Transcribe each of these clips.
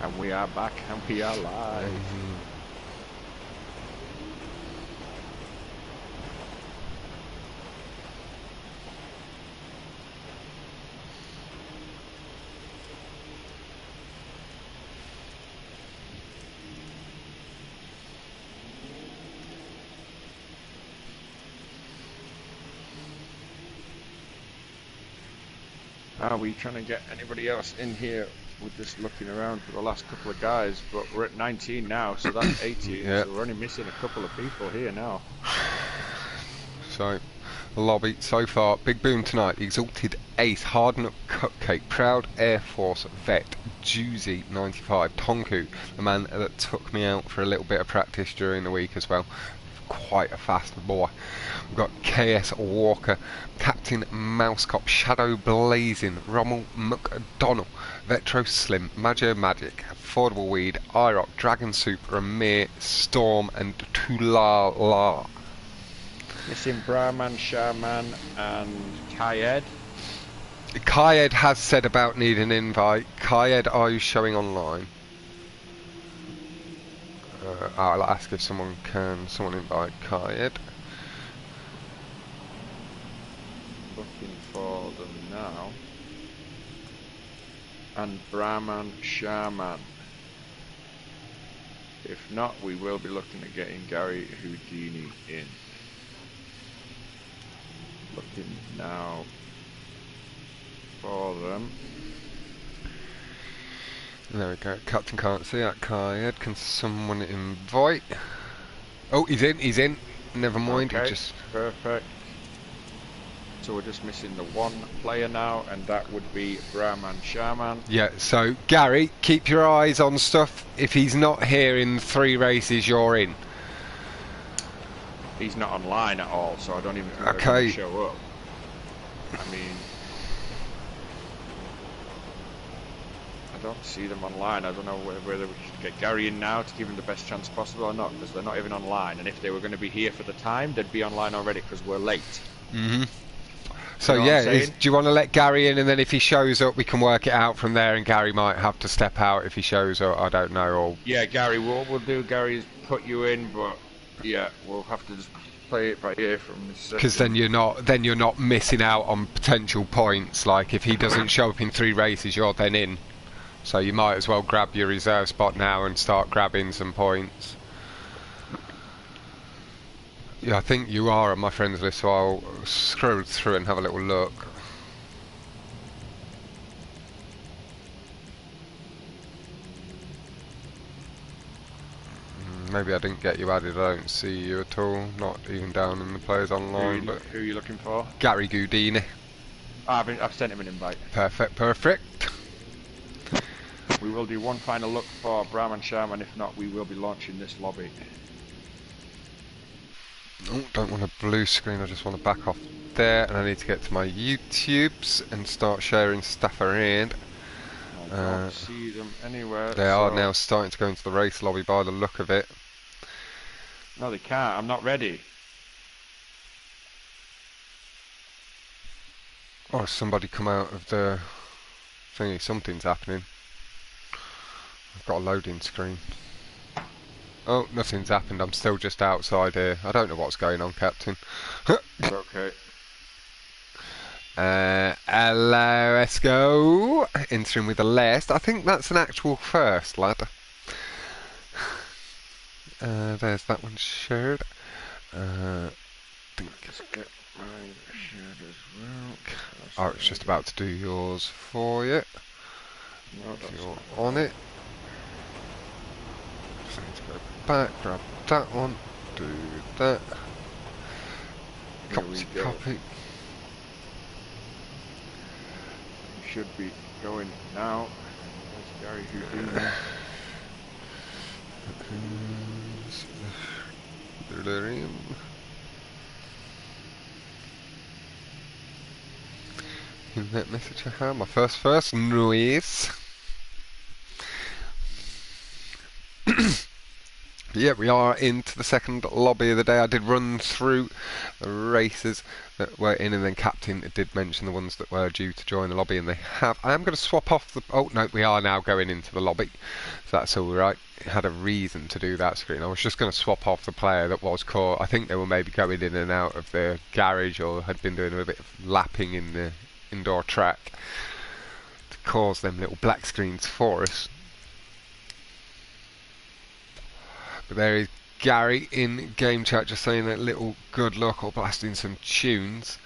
And we are back, and we are live. Are we trying to get anybody else in here? We're just looking around for the last couple of guys, but we're at 19 now, so that's 18. Yeah. So we're only missing a couple of people here now. So, the lobby so far. Big boom tonight. Exalted Ace, Harden Cupcake, Proud Air Force Vet, Juicy 95, Tonku, the man that took me out for a little bit of practice during the week as well. Quite a fast boy. We've got KS Walker, Captain Mousecop, Shadow Blazing, Rommel McDonnell, Vetro Slim, Majo Magic, Affordable Weed, IROC, Dragon Soup, Ramir, Storm, and Tulala. Missing Brahman, Shaman, and Kayed. Kayed has said about needing an invite. Kayed, are you showing online? I'll ask if someone invite Kayed. Looking for them now. And Brahman, Shaman. If not, we will be looking at getting Gary Houdini in. Looking now for them. There we go. Captain can't see that Kayed. Can someone invite? Oh, he's in. Never mind. Okay, Just perfect. So we're just missing the one player now, and that would be Brahman Shaman. yeah. So Gary, keep your eyes on stuff. If he's not here in 3 races, you're in. He's not online at all, so I don't even know if Okay. he'll show up. I mean, I don't see them online. I don't know whether we should get Gary in now to give him the best chance possible or not, because they're not even online. And if they were going to be here for the time, they'd be online already because we're late. So You know yeah, what I'm saying? do you want to let Gary in, and then if he shows up, we can work it out from there. And Gary might have to step out if he shows up. I don't know. Or Yeah, Gary, what we'll do, Gary, is put you in, but yeah, we'll have to just play it by ear from this. because then you're not missing out on potential points. Like if he doesn't show up in 3 races, you're then in. So you might as well grab your reserve spot now and start grabbing some points. Yeah, I think you are on my friends list, so I'll scroll through and have a little look. Maybe I didn't get you added. I don't see you at all. Not even down in the players online. But Who are you looking for? Gary Houdini. I've sent him an invite. Perfect. We will do one final look for Brahman Shaman. If not, we will be launching this lobby. Oh, don't want a blue screen. I just want to back off there, and I need to get to my YouTubes and start sharing stuff around. I don't see them anywhere. They are now starting to go into the race lobby by the look of it. No, they can't. I'm not ready. Oh, somebody come out of the thingy. Something's happening. I've got a loading screen. Oh, nothing's happened. I'm still just outside here. I don't know what's going on, Captain. It's okay. Hello, let's go. Entering with the last. I think that's an actual first, lad. There's that one shared. Let's get mine shared as well. I was just about to do yours for you. No, If you're on it. Just need to go back, grab that one, do that. Copy. Should be going now. There's Gary Houdini. In that message I have my first noise. Yeah, we are into the second lobby of the day. I did run through the races that were in, and then Captain did mention the ones that were due to join the lobby, and they have. I am going to swap off the... Oh, no, we are now going into the lobby, so that's all right. It had a reason to do that screen. I was just going to swap off the player that was caught. I think they were maybe going in and out of the garage, or had been doing a bit of lapping in the indoor track to cause them little black screens for us. But there is Gary in game chat just saying a little good luck or blasting some tunes.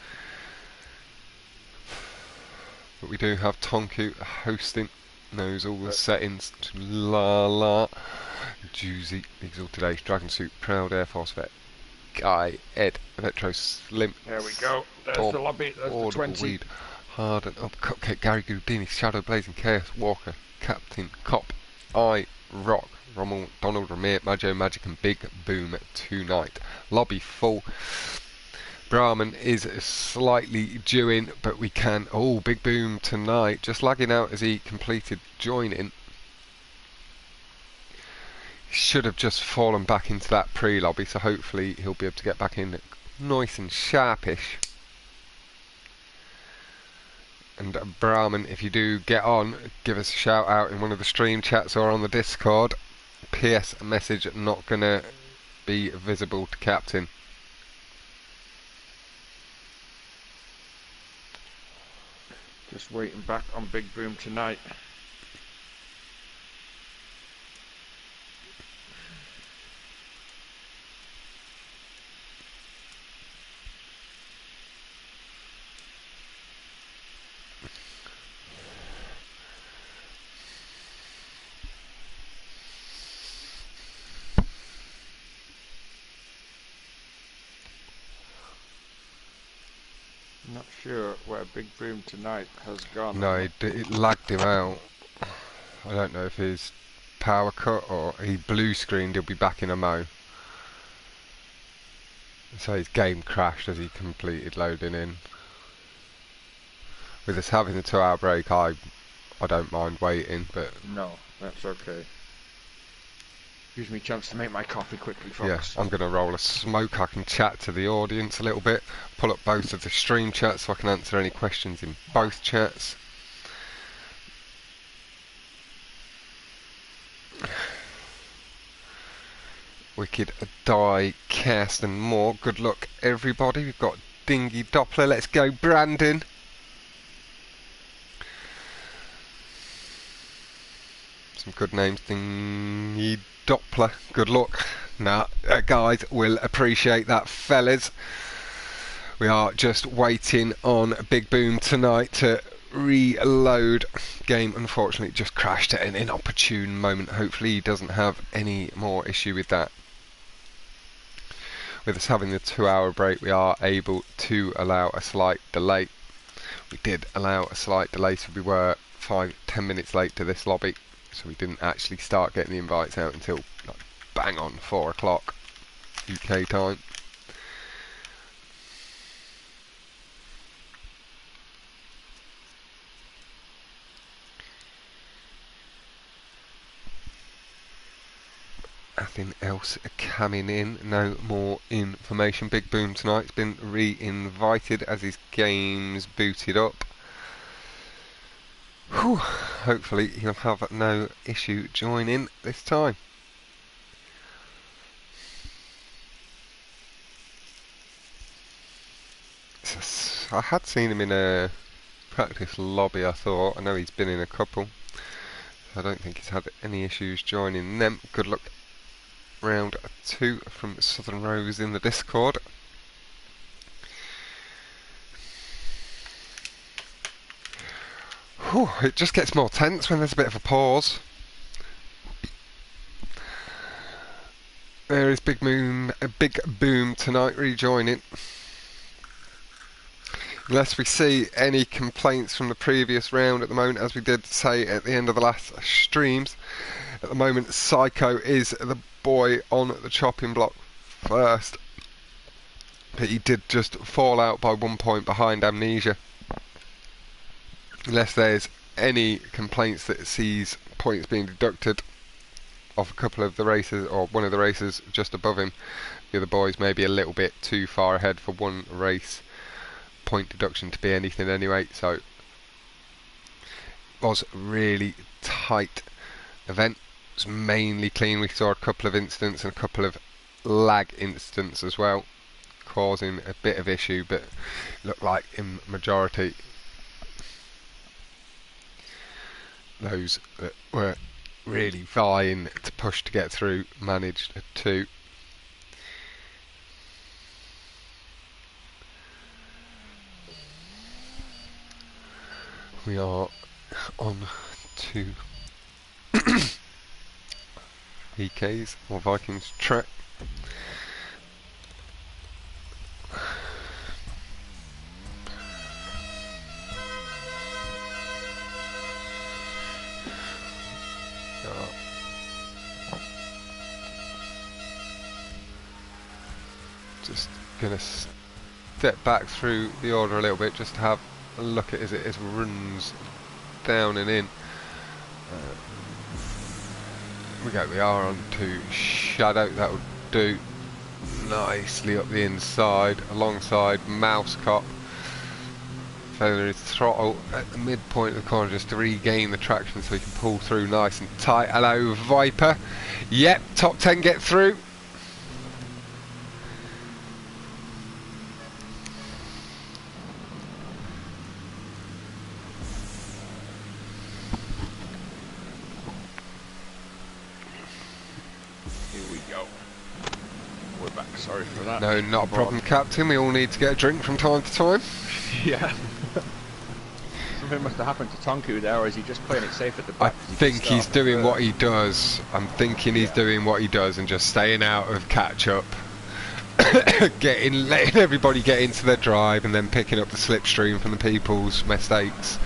But we do have Tonku hosting, knows all the settings. La la. Juicy, Exalted Ace, Dragon Suit, Proud Air Force Vet, Guy, Ed, Electro Slim. There we go. There's the lobby. There's the 20. Weed, Hard and Up, Cupcake, Gary Goudini, Shadow Blazing, Chaos Walker, Captain Cop, I Rock, Rommel, Donald Ramir, Majo Magic and Big Boom tonight. Lobby full. Brahman is slightly due in, but we can... Oh, Big Boom tonight. Just lagging out as he completed joining. He should have just fallen back into that pre-lobby, so hopefully he'll be able to get back in nice and sharpish. And Brahman, if you do get on, give us a shout out in one of the stream chats or on the Discord. PS message not gonna be visible to Captain. Just waiting back on Big Boom tonight. Not sure where Big Boom tonight has gone. No, it lagged him out. I don't know if his power cut or he blue screened. He'll be back in a mo. So his game crashed as he completed loading in. With us having a 2-hour break, I don't mind waiting, but no, that's okay. Gives me a chance to make my coffee quickly, folks. Yeah, I'm going to roll a smoke. I can chat to the audience a little bit, pull up both of the stream chats so I can answer any questions in both chats. Wicked Die Cast and more. Good luck, everybody. We've got Dingy Doppler. Let's go, Brandon. Some good names. Dingy Doppler. Good luck. Now, guys, we'll appreciate that, fellas. We are just waiting on Big Boom tonight to reload. Game unfortunately just crashed at an inopportune moment. Hopefully he doesn't have any more issue with that. With us having the 2-hour break, we are able to allow a slight delay. We did allow a slight delay, so we were 5-10 minutes late to this lobby, so we didn't actually start getting the invites out until like bang on 4 o'clock UK time. Nothing else coming in, no more information. Big Boom tonight's been re-invited as his game's booted up. Whew. Hopefully he'll have no issue joining this time. I had seen him in a practice lobby, I thought. I know he's been in a couple. I don't think he's had any issues joining them. Good luck. Round 2 from Southern Rose in the Discord. Whew, it just gets more tense when there's a bit of a pause. There is Big Boom tonight rejoining. Unless we see any complaints from the previous round at the moment, as we did say at the end of the last streams. At the moment, Psycho is the boy on the chopping block first. But he did just fall out by 1 point behind Amnesia. Unless there's any complaints that sees points being deducted, off a couple of the racers, or one of the racers just above him. The other boys maybe a little bit too far ahead for one race point deduction to be anything anyway, so it was a really tight event. It was mainly clean. We saw a couple of incidents and a couple of lag incidents as well, causing a bit of issue, but it looked like in majority those that were really vying to push to get through managed to. We are on to VK's or Vikings track. Just gonna step back through the order a little bit just to have a look at as it runs down and in. We are on to Shadow. That will do nicely up the inside alongside Mouse Cop. Feather his throttle at the midpoint of the corner just to regain the traction so he can pull through nice and tight. Hello Viper. Yep, top 10 get through. Sorry for that. No, not a problem, Captain. We all need to get a drink from time to time. Yeah. Something must have happened to Tonku there, or is he just playing it safe at the back? I think he's doing what he does. I'm thinking he's doing what he does and just staying out of catch-up. Letting everybody get into their drive and then picking up the slipstream from the people's mistakes.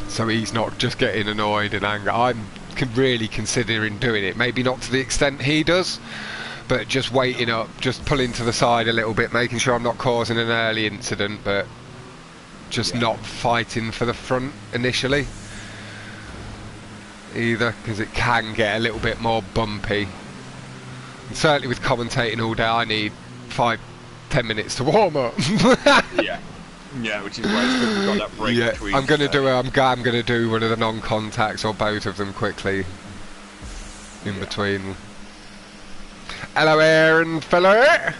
So he's not just getting annoyed and angry. I'm really considering doing it. Maybe not to the extent he does, but just waiting up, just pulling to the side a little bit, making sure I'm not causing an early incident, but just not fighting for the front initially either, because it can get a little bit more bumpy. And certainly with commentating all day, I need 5-10 minutes to warm up. Yeah, which is why it's good we've got that break between. I'm gonna do one of the non-contacts or both of them quickly in between. Hello Aaron fella,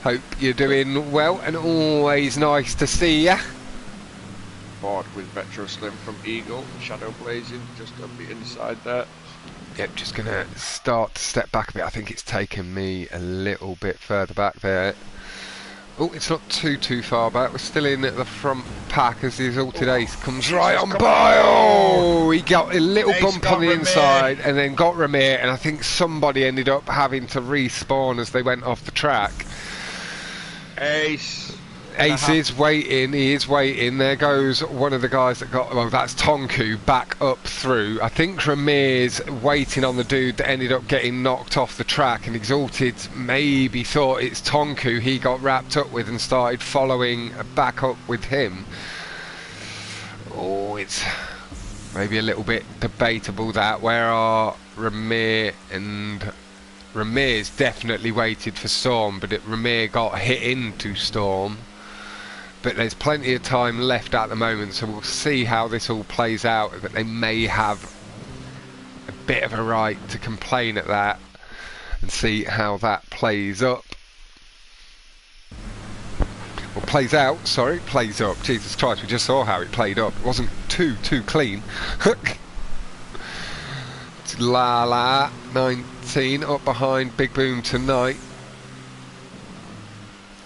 hope you're doing well and always nice to see ya. Board with Vetro Slim from Eagle, shadow blazing just up the inside there. Yep, just gonna start to step back a bit. I think it's taken me a little bit further back there. Oh, it's not too far back. We're still in at the front pack as the Exalted Ace comes right on by. Oh, he got a little bump on the inside and then got Ramir, and I think somebody ended up having to respawn as they went off the track. Ace is waiting, he is waiting. There goes one of the guys that got, well, that's Tonku back up through. I think Ramir's waiting on the dude that ended up getting knocked off the track, and Exalted maybe thought it's Tonku he got wrapped up with and started following back up with him. Oh, it's maybe a little bit debatable that. Where are Ramir and... Ramir's definitely waited for Storm, but Ramir got hit into Storm. But there's plenty of time left at the moment, so we'll see how this all plays out. But they may have a bit of a right to complain at that and see how that plays up. Well, plays out, sorry, plays up. Jesus Christ, we just saw how it played up. It wasn't too clean. It's La 19 up behind Big Boom tonight.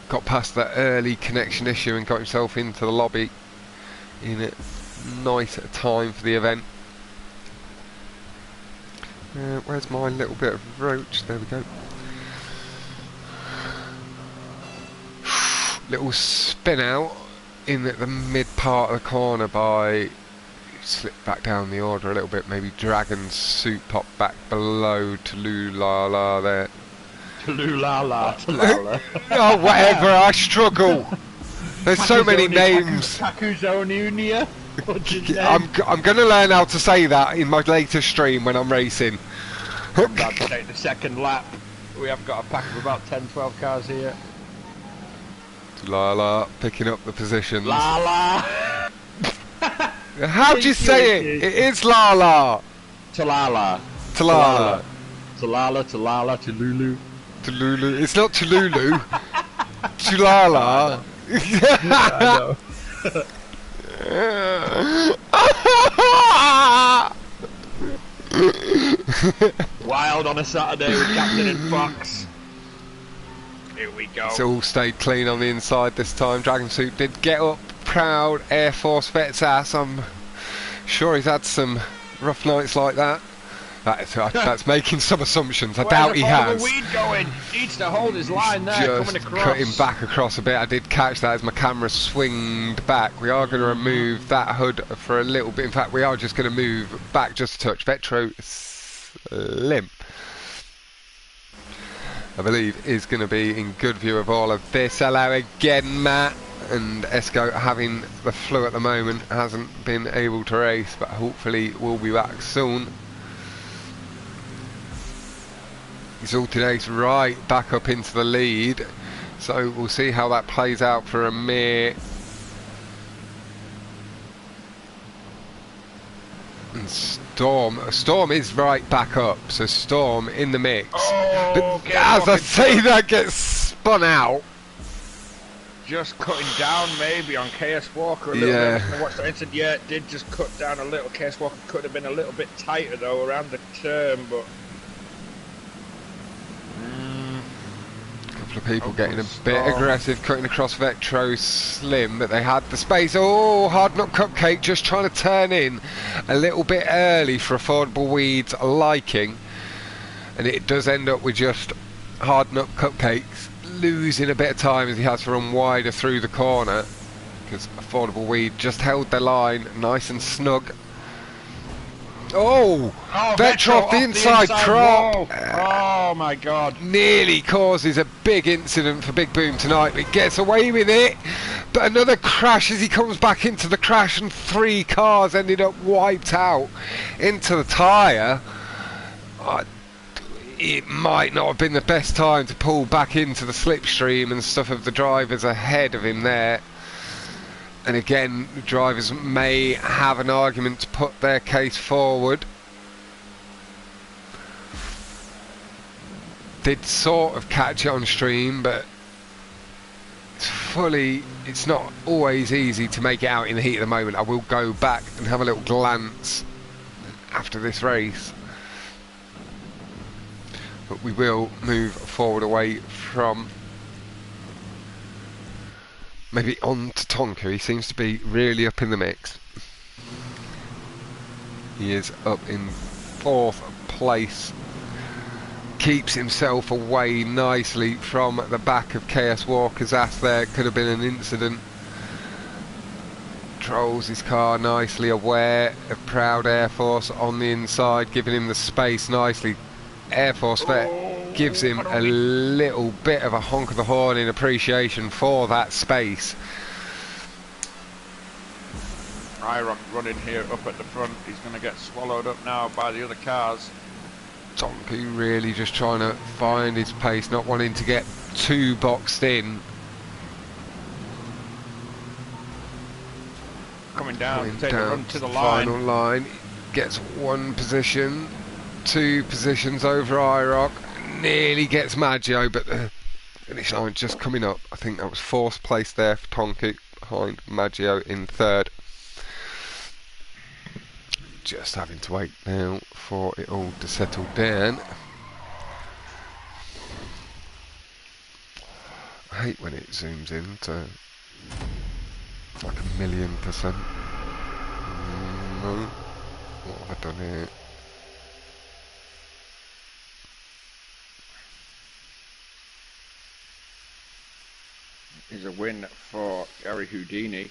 Got past that early connection issue and got himself into the lobby in a nice time for the event. Where's my little bit of roach? There we go. Little spin out in at the mid part of the corner by... Slip back down the order a little bit, maybe Dragon Suit pop back below Tululala there. Tululala. Oh, whatever, I struggle. There's so many names. Takuzonunia. What's his name? I'm going to learn how to say that in my later stream when I'm racing. I'm about to take the second lap. We have got a pack of about 10-12 cars here. Lala picking up the positions. Lala! How do you say it? It is Lala. Talala. Talala. Talala, Talala, Talulu. Tululu. It's not Tululu. Tulala. I know. Wild on a Saturday with Captain and Fox. Here we go. It's all stayed clean on the inside this time. Dragon Suit did get up proud Air Force vet's ass. I'm sure he's had some rough nights like that. That's making some assumptions. I doubt he has. Where's the weed going? Needs to hold his line there, Just coming across. cutting back across a bit. I did catch that as my camera swinged back. We are going to remove that hood for a little bit. In fact, we are just going to move back just a touch. Vetro Slim, I believe, is going to be in good view of all of this. Hello again, Matt. And Esco, having the flu at the moment, hasn't been able to race, but hopefully will be back soon. Exalted Ace right back up into the lead, so we'll see how that plays out for Amir. And Storm is right back up, so Storm in the mix. Oh, but as I say, that gets spun out. Just cutting down maybe on KS Walker a little bit. I was going to watch that instant. Yeah, it did just cut down a little. KS Walker could have been a little bit tighter though around the turn, but of people getting a bit aggressive, cutting across Vetro Slim, but they had the space. Oh, Hard Nut Cupcake just trying to turn in a little bit early for Affordable Weed's liking, and it does end up with just Hard Nut Cupcakes losing a bit of time as he has to run wider through the corner, because Affordable Weed just held their line nice and snug. Oh, Vetro off the inside crop. Oh my god. Nearly causes a big incident for Big Boom tonight, but gets away with it. But another crash as he comes back into the crash, and 3 cars ended up wiped out into the tyre. It might not have been the best time to pull back into the slipstream and stuff of the drivers ahead of him there. And again, drivers may have an argument to put their case forward. Did sort of catch it on stream, but it's not always easy to make it out in the heat of the moment. I will go back and have a little glance after this race. But we will move forward away from... maybe on to Tonka. He seems to be really up in the mix. He is up in 4th place. Keeps himself away nicely from the back of KS Walker's ass there. Could have been an incident. Controls his car nicely, aware of Proud Air Force on the inside, giving him the space nicely. Air Force Vet gives him a little bit of a honk of the horn in appreciation for that space. IROC running here up at the front. He's going to get swallowed up now by the other cars. Tonku really just trying to find his pace, not wanting to get too boxed in. Coming down to take the run to the line. Final line. Gets 1 position, 2 positions over IROC. Nearly gets Maggio, but the finish line just coming up. I think that was 4th place there for Tonku, behind Maggio in 3rd. Just having to wait now for it all to settle down. I hate when it zooms in to like 1,000,000%. No. What have I done here? Is a win for Gary Houdini.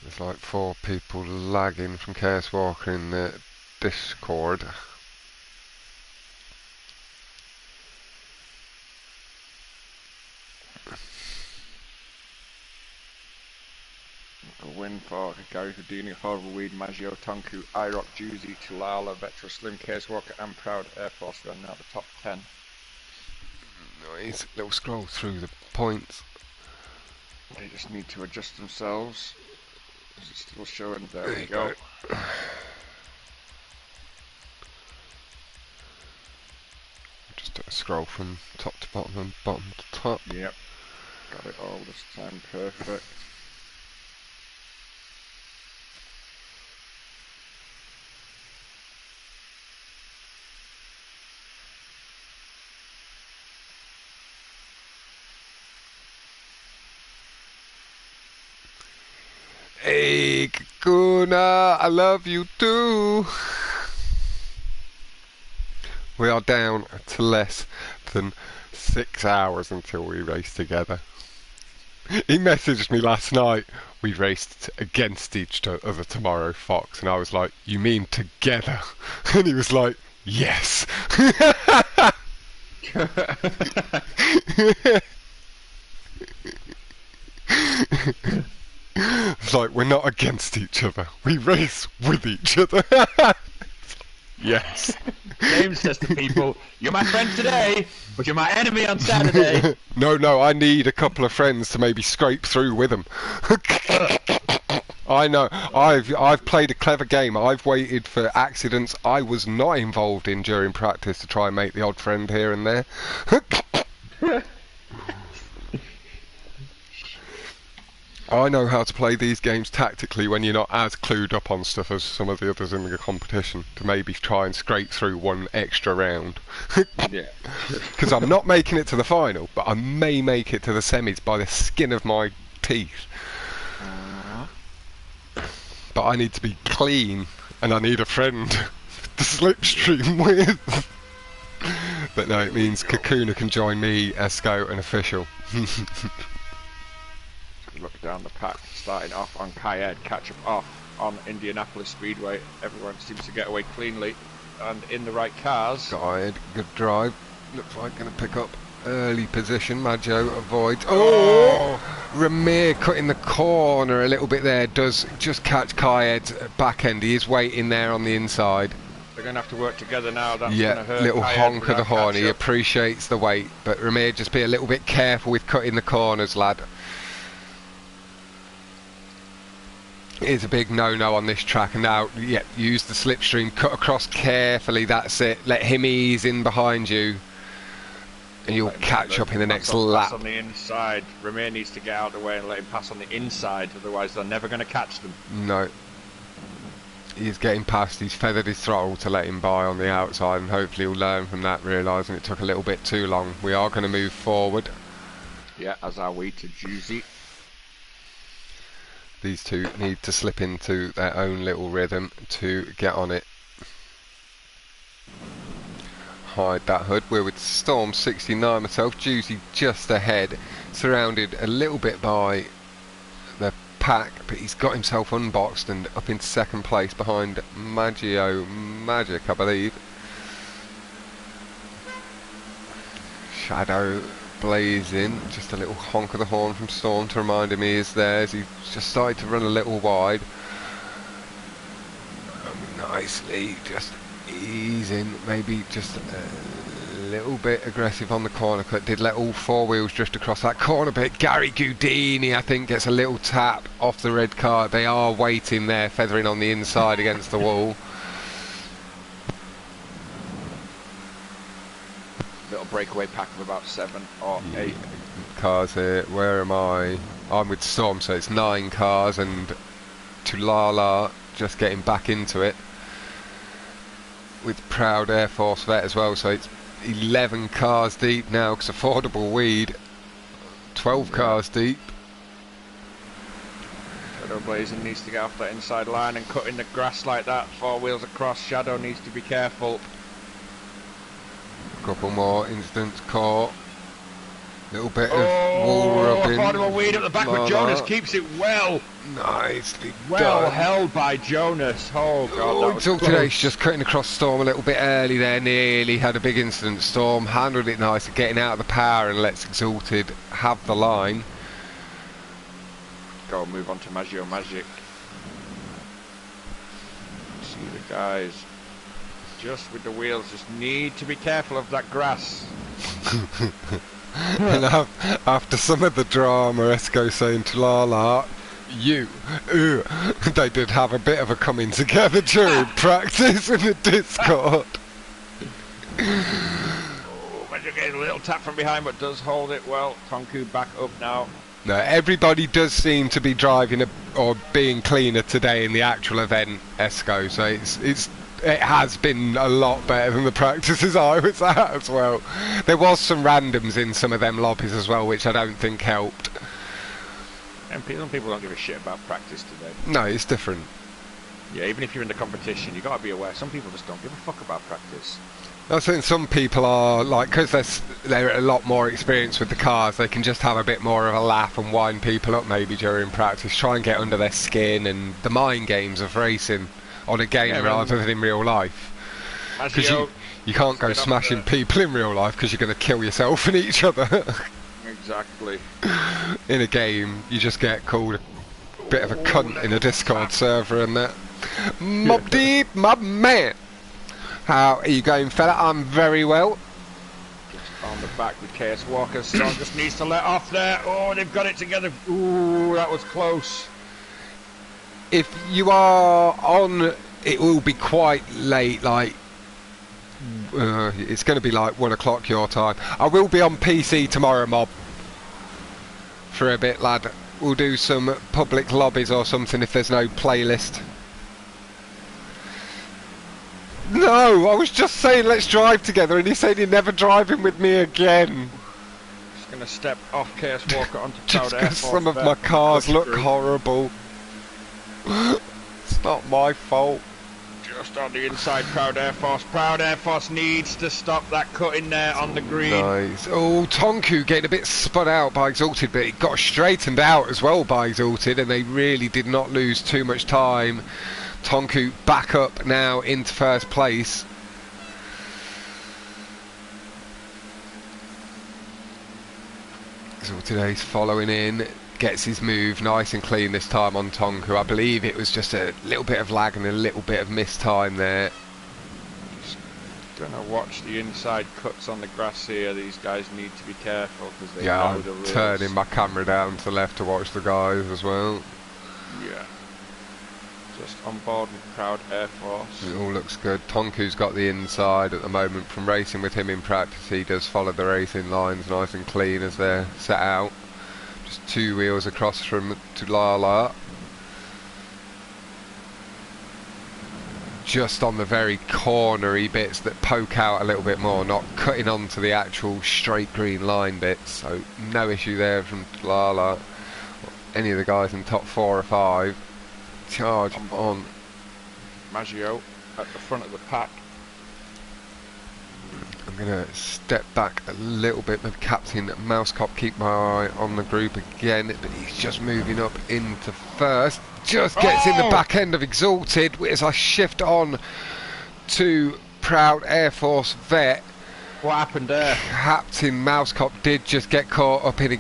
There's like 4 people lagging from KS Walker in the Discord. A win for Gary Houdini, Horrible Weed, Maggio, Tonku, iRock, Juicy, Chalala, Vetro, Slim, Case Walker, and Proud Air Force rounding out the top 10. Nice. Little scroll through the points. They just need to adjust themselves. Is it still showing? There we go. Just scroll from top to bottom and bottom to top. Yep. Got it all this time. Perfect. Hey, Kakuna, I love you too. We are down to less than 6 hours until we race together. He messaged me last night. We raced against each other tomorrow, Fox, and I was like, "You mean together?" And he was like, "Yes." It's like, we're not against each other. We race with each other. Yes. James says to people, "You're my friend today, but you're my enemy on Saturday." No, I need a couple of friends to maybe scrape through with them. I know. I've played a clever game. I've waited for accidents I was not involved in during practice to try and make the odd friend here and there. I know how to play these games tactically when you're not as clued up on stuff as some of the others in the competition, to maybe try and scrape through one extra round. Yeah. Because I'm not making it to the final, but I may make it to the semis by the skin of my teeth. But I need to be clean, and I need a friend to slipstream with. But no, it means Kakuna can join me as scout and official. Look down the pack, starting off on Kayed, catch up off on Indianapolis Speedway. Everyone seems to get away cleanly and in the right cars. Kayed, good drive. Looks like going to pick up early position. Maggio avoids. Oh! Ramir cutting the corner a little bit there. Does just catch Kayed's back end. He is waiting there on the inside. They're going to have to work together now. That's yeah, going to hurt. Little Kayed honk of the horn. He catch-up. appreciates the weight, but Ramir, just be a little bit careful with cutting the corners, lad. It's a big no-no on this track, and now, yeah, use the slipstream, cut across carefully, that's it. Let him ease in behind you, and you'll catch up in the next lap. Pass on the inside. Ramir needs to get out of the way and let him pass on the inside, otherwise they're never going to catch them. No. He's getting past, he's feathered his throttle to let him by on the outside, and hopefully he'll learn from that, realising it took a little bit too long. We are going to move forward. Yeah, as are we to Juicy. These two need to slip into their own little rhythm to get on it. Hide that hood. We're with Storm 69 myself. Juicy just ahead, surrounded a little bit by the pack, but he's got himself unboxed and up into second place behind Maggio Magic, I believe. Shadow blazing, just a little honk of the horn from Storm to remind him he is there as he's just started to run a little wide. Nicely, just easing, maybe just a little bit aggressive on the corner cut. Did let all four wheels drift across that corner bit. Gary Houdini, I think, gets a little tap off the red car. They are waiting there, feathering on the inside against the wall. Little breakaway pack of about 7 or 8 cars here. Where am I? I'm with Storm, so it's 9 cars, and Tulala just getting back into it with Proud Air Force Vet as well, so it's 11 cars deep now, because Affordable Weed 12 cars deep. Shadow Blazing needs to get off that inside line and cut in the grass like that. 4 wheels across. Shadow needs to be careful. Couple more incidents caught. Little bit of wall rubbing. Affordable Weed at the back with Jonas, keeps it well. Nicely Well done. held by Jonas. Oh god, that was Exalted close. Ace just cutting across Storm a little bit early there, nearly had a big incident. Storm handled it nice, getting out of the power, and lets Exalted have the line. Go move on to Maggio Magic. see the guys just with the wheels. Just need to be careful of that grass. And after some of the drama, Esco saying to Lala, they did have a bit of a coming together during practice in the Discord. Oh, but you're getting a little tap from behind, but does hold it well. Tonku back up now. No, everybody does seem to be driving or being cleaner today in the actual event, Esco. So it has been a lot better than the practices I was at as well. There was some randoms in some of them lobbies as well, which I don't think helped. And some people don't give a shit about practice today. No, it's different. Yeah, even if you're in the competition, you got to be aware. Some people just don't give a fuck about practice. I think some people are like, because they're a lot more experienced with the cars, they can just have a bit more of a laugh and wind people up maybe during practice, try and get under their skin, and the mind games of racing on a game rather than in real life. Because you can't go smashing people in real life because you're going to kill yourself and each other. Exactly. In a game, you just get called a bit of a cunt in a Discord server and that. Mob deep, mob man. How are you going, fella? I'm very well. Just on the back with KS Walker. Son just needs to let off there. Oh, they've got it together. Ooh, that was close. If you are on, it will be quite late, like it's going to be like 1 o'clock your time. I will be on PC tomorrow, Mob, for a bit, lad. We'll do some public lobbies or something if there's no playlist. No, I was just saying let's drive together, and he said you're never driving with me again. Just going to step off KS Walker onto just Proud because some of my cars look horrible. It's not my fault. Just on the inside, Proud Air Force. Proud Air Force needs to stop that cut in there on the green. Nice. Oh, Tonku getting a bit spun out by Exalted, but it got straightened out as well by Exalted, and they really did not lose too much time. Tonku back up now into first place. Exalted Ace following in. Gets his move nice and clean this time on Tonku. I believe it was just a little bit of lag and a little bit of missed time there. Just gonna watch the inside cuts on the grass here. These guys need to be careful because they know the rules. Turning my camera down to left to watch the guys as well. Yeah. Just on board with Proud Air Force. It all looks good. Tonku's got the inside at the moment from racing with him in practice. He does follow the racing lines nice and clean as they're set out. Just 2 wheels across from to Lala. Just on the very cornery bits that poke out a little bit more, not cutting onto the actual straight green line bits, so no issue there from Lala. Any of the guys in top 4 or 5. Charge on. Maggio at the front of the pack. I'm going to step back a little bit. The captain Mousecop, keep my eye on the group again, but he's just moving up into first. Just gets in the back end of Exalted as I shift on to Proud Air Force Vet. What happened there? Captain Mousecop did just get caught up in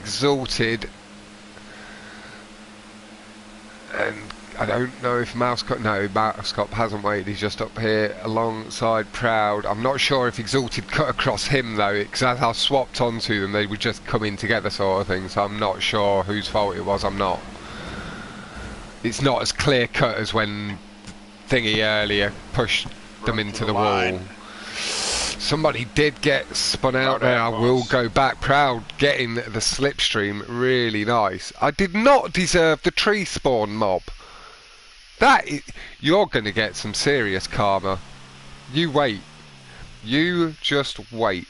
And I don't know if Mousecop hasn't waited, he's just up here alongside Proud. I'm not sure if Exalted cut across him though, because as I swapped onto them they would just come in together sort of thing, so I'm not sure whose fault it was. It's not as clear cut as when Thingy earlier pushed them into the wall. Somebody did get spun out there. I will go back. Proud getting the slipstream, really nice. I did not deserve the tree spawn, Mob. You're going to get some serious karma. You wait. You just wait.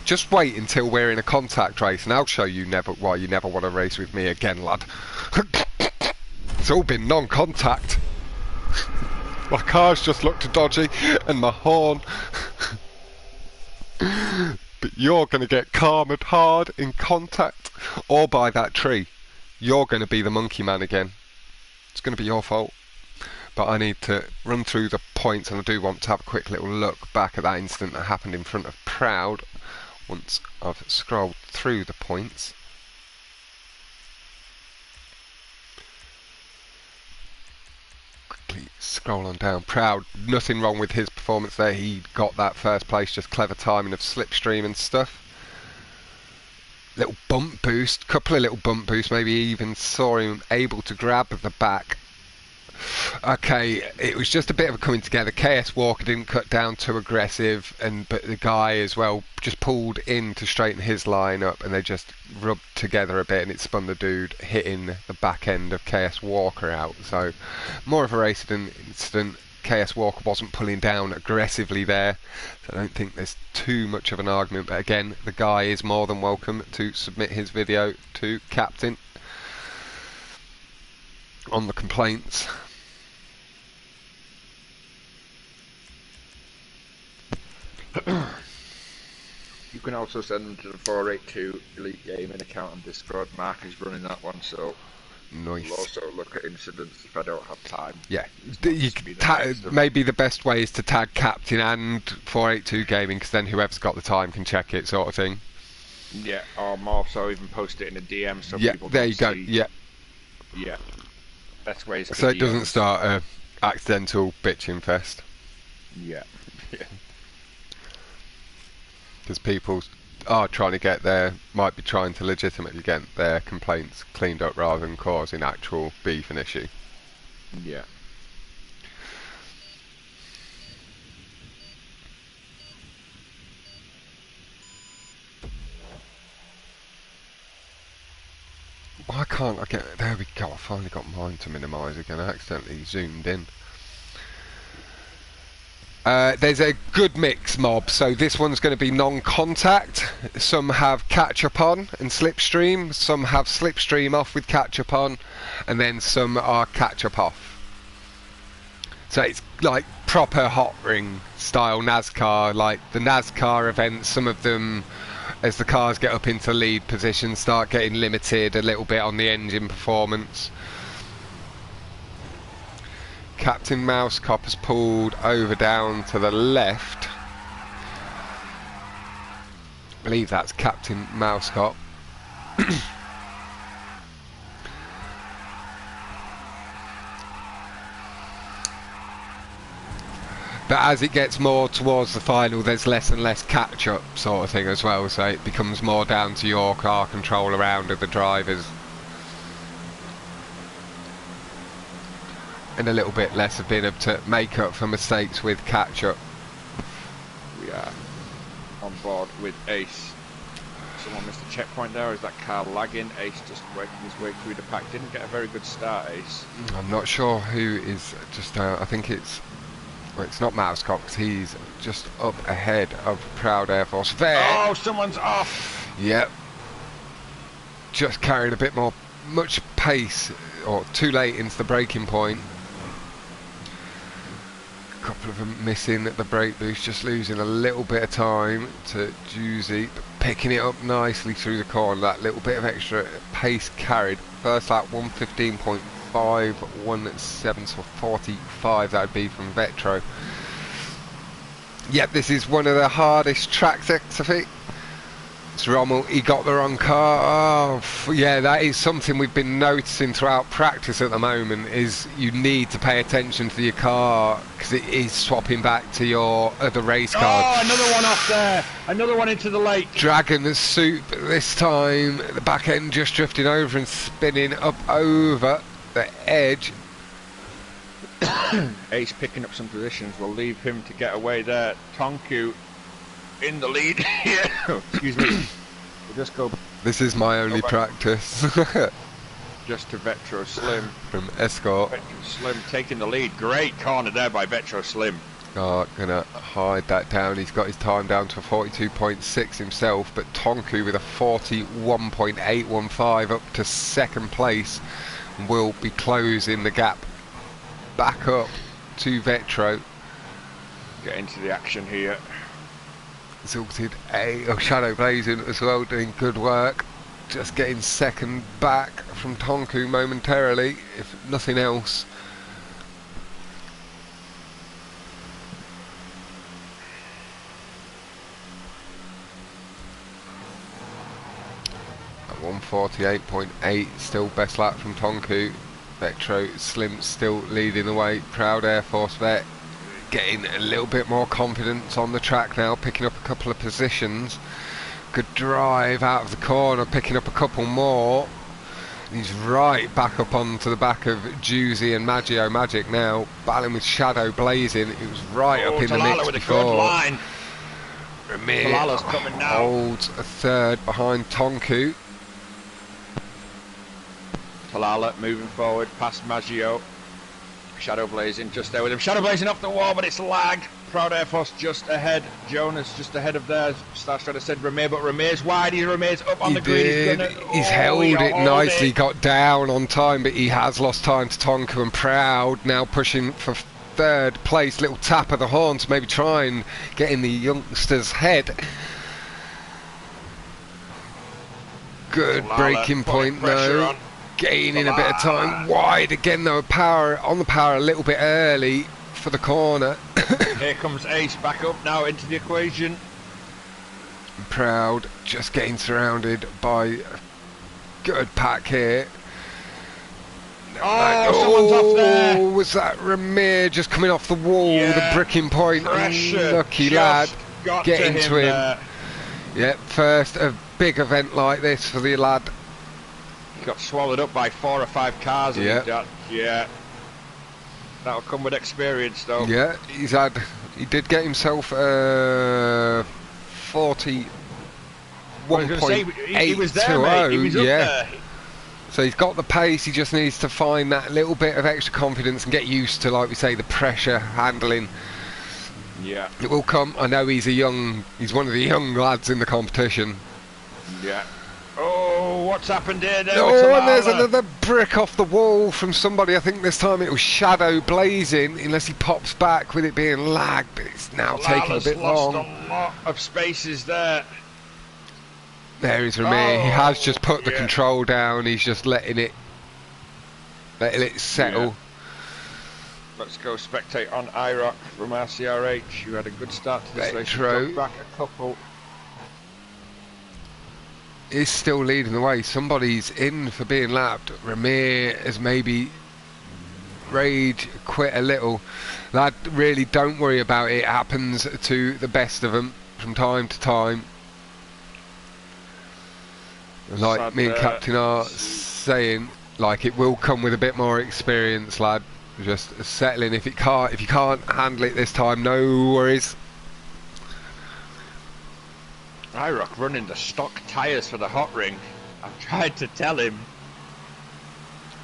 Just wait until we're in a contact race, and I'll show you why you never want to race with me again, lad. It's all been non-contact. My car's just looked dodgy, and my horn. But you're going to get karmaed hard in contact, or by that tree. You're going to be the monkey man again. It's going to be your fault. But I need to run through the points, and I do want to have a quick little look back at that incident that happened in front of Proud. Once I've scrolled through the points. scroll on down. Proud, nothing wrong with his performance there. He got that first place, just clever timing of slipstream and stuff. Little bump boost, couple of little bump boosts, maybe even saw him able to grab the back. Okay, it was just a bit of a coming together. KS Walker didn't cut down too aggressive, but the guy as well just pulled in to straighten his line up, and they just rubbed together a bit, and it spun the dude hitting the back end of KS Walker out. So more of a race incident. KS Walker wasn't pulling down aggressively there, so I don't think there's too much of an argument. But again, the guy is more than welcome to submit his video to Captain on the complaints. You can also send them to the 482 Elite Gaming account on Discord. Mark is running that one, so nice. we'll also look at incidents if I don't have time. Yeah, maybe the best way is to tag Captain and 482 Gaming, because then whoever's got the time can check it, sort of thing. Yeah, or more so even post it in a DM so people there can you go. see. Yeah. Best way is to so it doesn't start a accidental bitching fest. Yeah. Because people are trying to might be trying to legitimately get their complaints cleaned up rather than causing actual beef and issue. Yeah. Why can't I get... There we go, I finally got mine to minimise again. I accidentally zoomed in. There's a good mix, Mob. So this one's going to be non-contact. Some have catch-up on and slipstream. Some have slipstream off with catch-up on. And then some are catch-up off. So it's like proper Hotring style NASCAR. Like the NASCAR events, some of them, as the cars get up into lead position, start getting limited a little bit on the engine performance. Captain Mousecop has pulled over down to the left. I believe that's Captain Mousecop. But as it gets more towards the final, there's less and less catch-up sort of thing as well, so it becomes more down to your car control around of the drivers. And a little bit less of being able to make up for mistakes with catch-up. We are on board with Ace. Someone missed a checkpoint there, or is that car lagging? Ace just working his way through the pack. Didn't get a very good start, Ace. I'm not sure who is just I think it's... Well, it's not Mousecop, because he's just up ahead of Proud Air Force. There! Oh, someone's off! Yep. Just carried a bit much pace, or too late into the braking point. A couple of them missing at the brake boost, just losing a little bit of time to Juicy, but picking it up nicely through the corner. That little bit of extra pace carried. First lap 1:15.5, 1:17, so 45 that would be from Vetro. Yep, this is one of the hardest tracks, XFE. It's Rommel, he got the wrong car. Oh, yeah, that is something we've been noticing throughout practice at the moment, is you need to pay attention to your car, because it is swapping back to your other race car. Oh, another one off there. Another one into the lake. Dragon Soup this time. The back end just drifting over and spinning up over the edge. Ace picking up some positions. We'll leave him to get away there. Tonku in the lead here. Excuse me. We'll just go. This is my only practice. Just to Vetro Slim. From Escort. Vetro Slim taking the lead. Great corner there by Vetro Slim. Oh, gonna hide that down. He's got his time down to 42.6 himself, but Tonku with a 41.815 up to second place will be closing the gap back up to Vetro. Get into the action here. Exalted Shadow Blazing as well, doing good work. Just getting second back from Tonku momentarily, if nothing else. At 1:48.8, still best lap from Tonku. Vectro Slim still leading the way. Proud Air Force Vet getting a little bit more confidence on the track now, picking up a couple of positions. Good drive out of the corner, picking up a couple more. He's right back up onto the back of Juicy and Maggio. Magic now battling with Shadow Blazing. It was right up in the mix with before. A good line. Ramir coming now. holds a third behind Tonku. Talala moving forward past Maggio. Shadow Blazing just there with him. Shadow Blazing off the wall, but it's lagged. Proud Air Force just ahead. Jonas just ahead of theirs. Starstrider said Ramir, but Ramir's wide. Ramir's up on the grid. He's held it nicely, got down on time, but he has lost time to Tonku and Proud. Now pushing for third place. Little tap of the horn to maybe try and get in the youngster's head. Good braking point though. Gaining a bit of time. Wide again though. Power on the power a little bit early for the corner. Here comes Ace back up now into the equation. Proud just getting surrounded by a good pack here. Someone's off there. Was that Ramir just coming off the wall? The bricking point. Lucky lad. Getting to him. Yeah, first a big event like this for the lad. He got swallowed up by 4 or 5 cars. Yeah. That'll come with experience though. Yeah, he did get himself 41.820. He was there, mate. He was up there. So he's got the pace, he just needs to find that little bit of extra confidence and get used to, like we say, the pressure handling. Yeah. It will come. I know he's one of the young lads in the competition. Yeah. Oh, what's happened here? And there's another brick off the wall from somebody. I think this time it was Shadow Blazing, unless he pops back with it being lagged, but it's now taking a bit long. Lost a lot of spaces there. There is Ramir. He has just put the control down. He's just letting it settle. Yeah. Let's go spectate on IROC from RCRH, who had a good start to this race. Got back a couple. Is still leading the way. Somebody's in for being lapped. Ramir has maybe rage quit a little. Lad, really don't worry about it. It happens to the best of them from time to time. Like me and Captain are saying, like, it will come with a bit more experience, lad. Just settling. If you can't handle it this time, no worries. IROC running the stock tyres for the Hotring. I've tried to tell him,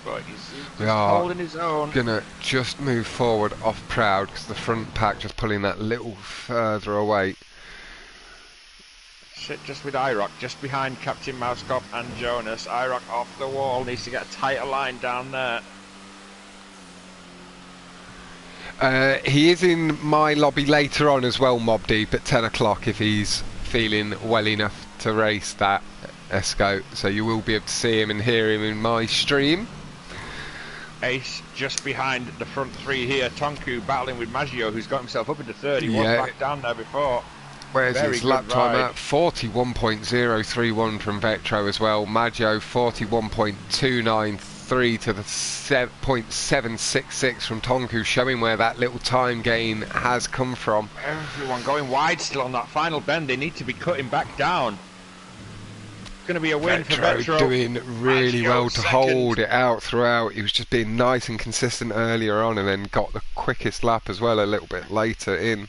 but he's holding his own. Gonna just move forward off Proud because the front pack just pulling that little further away. Sit just with IROC, just behind Captain Mousecop and Jonas. IROC off the wall, needs to get a tighter line down there. He is in my lobby later on as well, Mob Deep, at 10 o'clock if he's feeling well enough to race that Esco, so you will be able to see him and hear him in my stream. Ace just behind the front three here. Tonku battling with Maggio, who's got himself up into third. He was back down there before. Where's his lap time at? 41.031 from Vectro as well. Maggio 41.293 to the 0.766 from Tonku, showing where that little time gain has come from. Everyone going wide still on that final bend. They need to be cutting back down. It's going to be a win for Vectro. Doing really Maggio well to second. hold it out throughout. He was just being nice and consistent earlier on, and then got the quickest lap as well a little bit later in.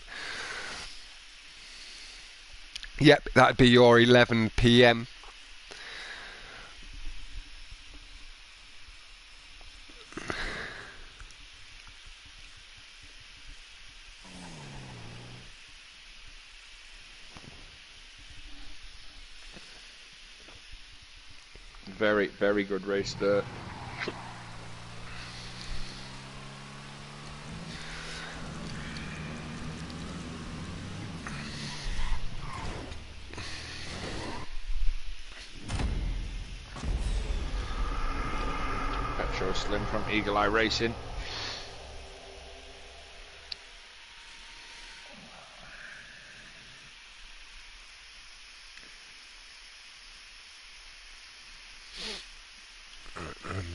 Yep, that'd be your 11 PM. Very, very good race there. Petro Slim from Eagle Eye Racing.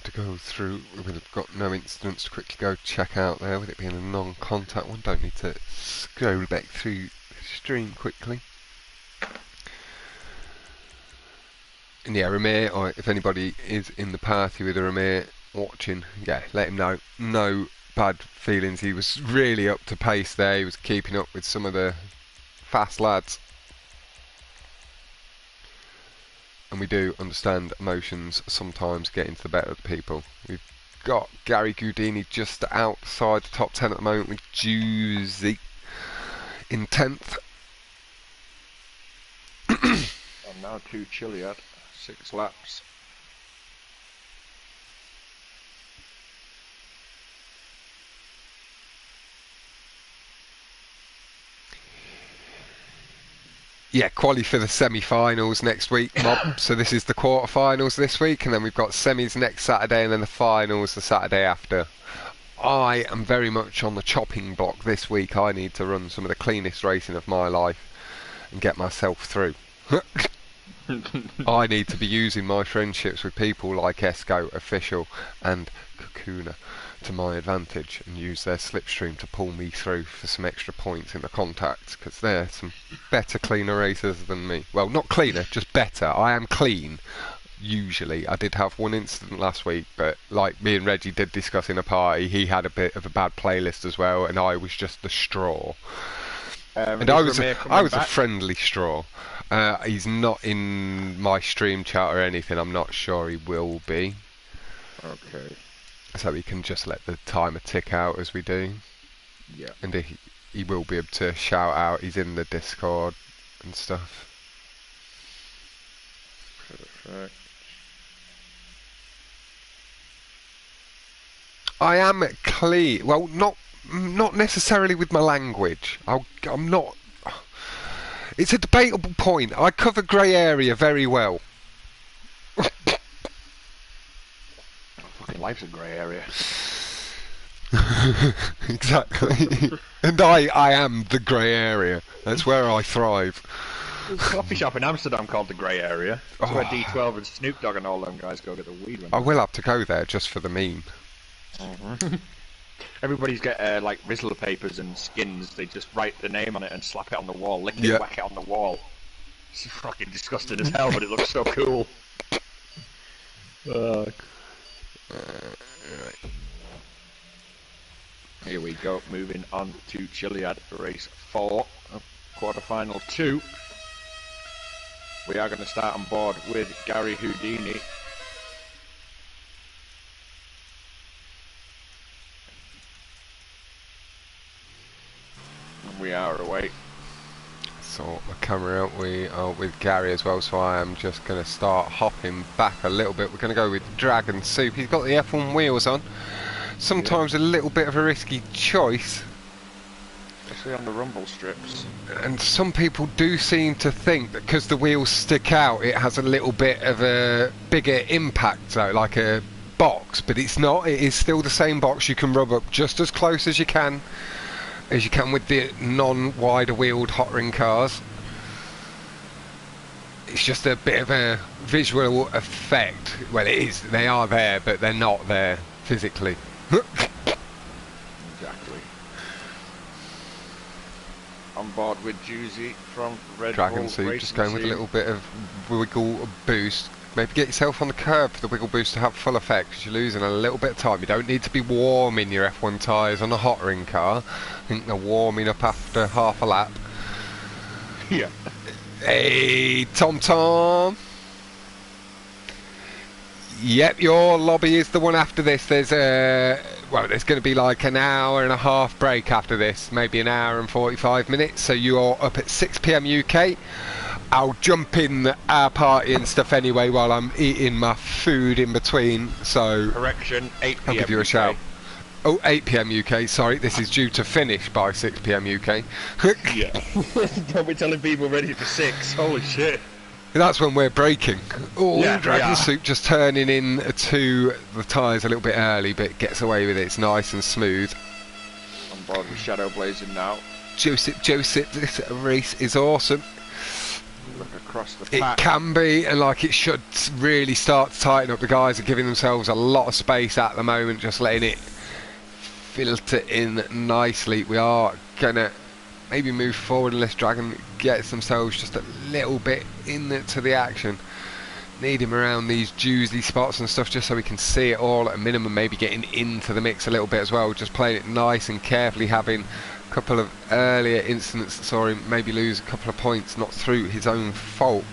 to go through, we've got no incidents to quickly go check out there, with it being a non-contact one. Don't need to scroll back through the stream quickly. And yeah, Ramir, or if anybody is in the party with Ramir watching, yeah, let him know. No bad feelings, he was really up to pace there, he was keeping up with some of the fast lads. And we do understand emotions sometimes get into the better of the people. We've got Gary Goudini just outside the top 10 at the moment with Juicy in 10th. And now to Chiliad, 6 laps. Yeah, quali for the semi-finals next week, Mob. So this is the quarter-finals this week, and then we've got semis next Saturday, and then the finals the Saturday after. I am very much on the chopping block this week. I need to run some of the cleanest racing of my life and get myself through. I need to be using my friendships with people like Esco, Official, and Kakuna to my advantage and use their slipstream to pull me through for some extra points in the contacts, because they're some better, cleaner racers than me. Well, not cleaner, just better. I am clean, usually. I did have one incident last week, but like me and Reggie did discuss in a party, he had a bit of a bad playlist as well, and I was just the straw. And I was a friendly straw. He's not in my stream chat or anything. I'm not sure he will be. Okay. So we can just let the timer tick out as we do. Yeah. And he will be able to shout out. He's in the Discord and stuff. Perfect. I am clean. Well, not necessarily with my language. I'm not. It's a debatable point. I cover grey area very well. Fucking life's a grey area. Exactly. And I am the grey area. That's where I thrive. There's a coffee shop in Amsterdam called the Grey Area. That's where D12 and Snoop Dogg and all them guys go get the weed. I will have to go there just for the meme. Everybody's got like Rizzler papers and skins. They just write the name on it and slap it on the wall, lick it, whack it on the wall. It's fucking disgusting as hell, but it looks so cool. Right. Here we go, moving on to Chiliad race 4, quarter-final 2. We are going to start on board with Gary Houdini. And we are away. Sort my camera out. We are with Gary as well, so I am just going to start hopping back a little bit. We're going to go with Dragon Soup. He's got the F1 wheels on. Sometimes a little bit of a risky choice. Especially on the rumble strips. And some people do seem to think that because the wheels stick out, it has a little bit of a bigger impact, though, like a box. But it's not. It is still the same box. You can rub up just as close as you can with the non-wider wheeled Hotring cars. It's just a bit of a visual effect. Well, it is. They are there, but they're not there physically. Exactly. On board with Juicy from Red Dragon Bull Soup, Racing just going with a Team. little bit of wiggle boost. Maybe get yourself on the curb for the wiggle boost to have full effect, because you're losing a little bit of time. You don't need to be warming your F1 tyres on a Hotring car. I think they're warming up after half a lap. Yeah. Hey, Tom Tom. Yep, your lobby is the one after this. There's there's going to be like an hour and a half break after this, maybe an hour and 45 minutes. So you're up at 6 PM UK. I'll jump in our party and stuff anyway while I'm eating my food in between. So Correction, 8 PM I'll give you a UK. shout. Oh, 8 PM UK. Sorry, this is due to finish by 6 PM UK. Yeah. Don't be telling people ready for 6. Holy shit. That's when we're breaking. Oh, Yeah, Dragon Soup just turning in to the tyres a little bit early, but gets away with it. It's nice and smooth. On board with Shadow Blazing now. Joseph, this race is awesome. Look at across the It pack. can be, and like it should really start to tighten up. The guys are giving themselves a lot of space at the moment, just letting it filter in nicely. We are gonna maybe move forward unless Dragon gets themselves just a little bit into the action. Need him around these juicy spots and stuff just so we can see it all at a minimum, maybe getting into the mix a little bit as well, just playing it nice and carefully, having a couple of earlier incidents that saw him maybe lose a couple of points, not through his own fault.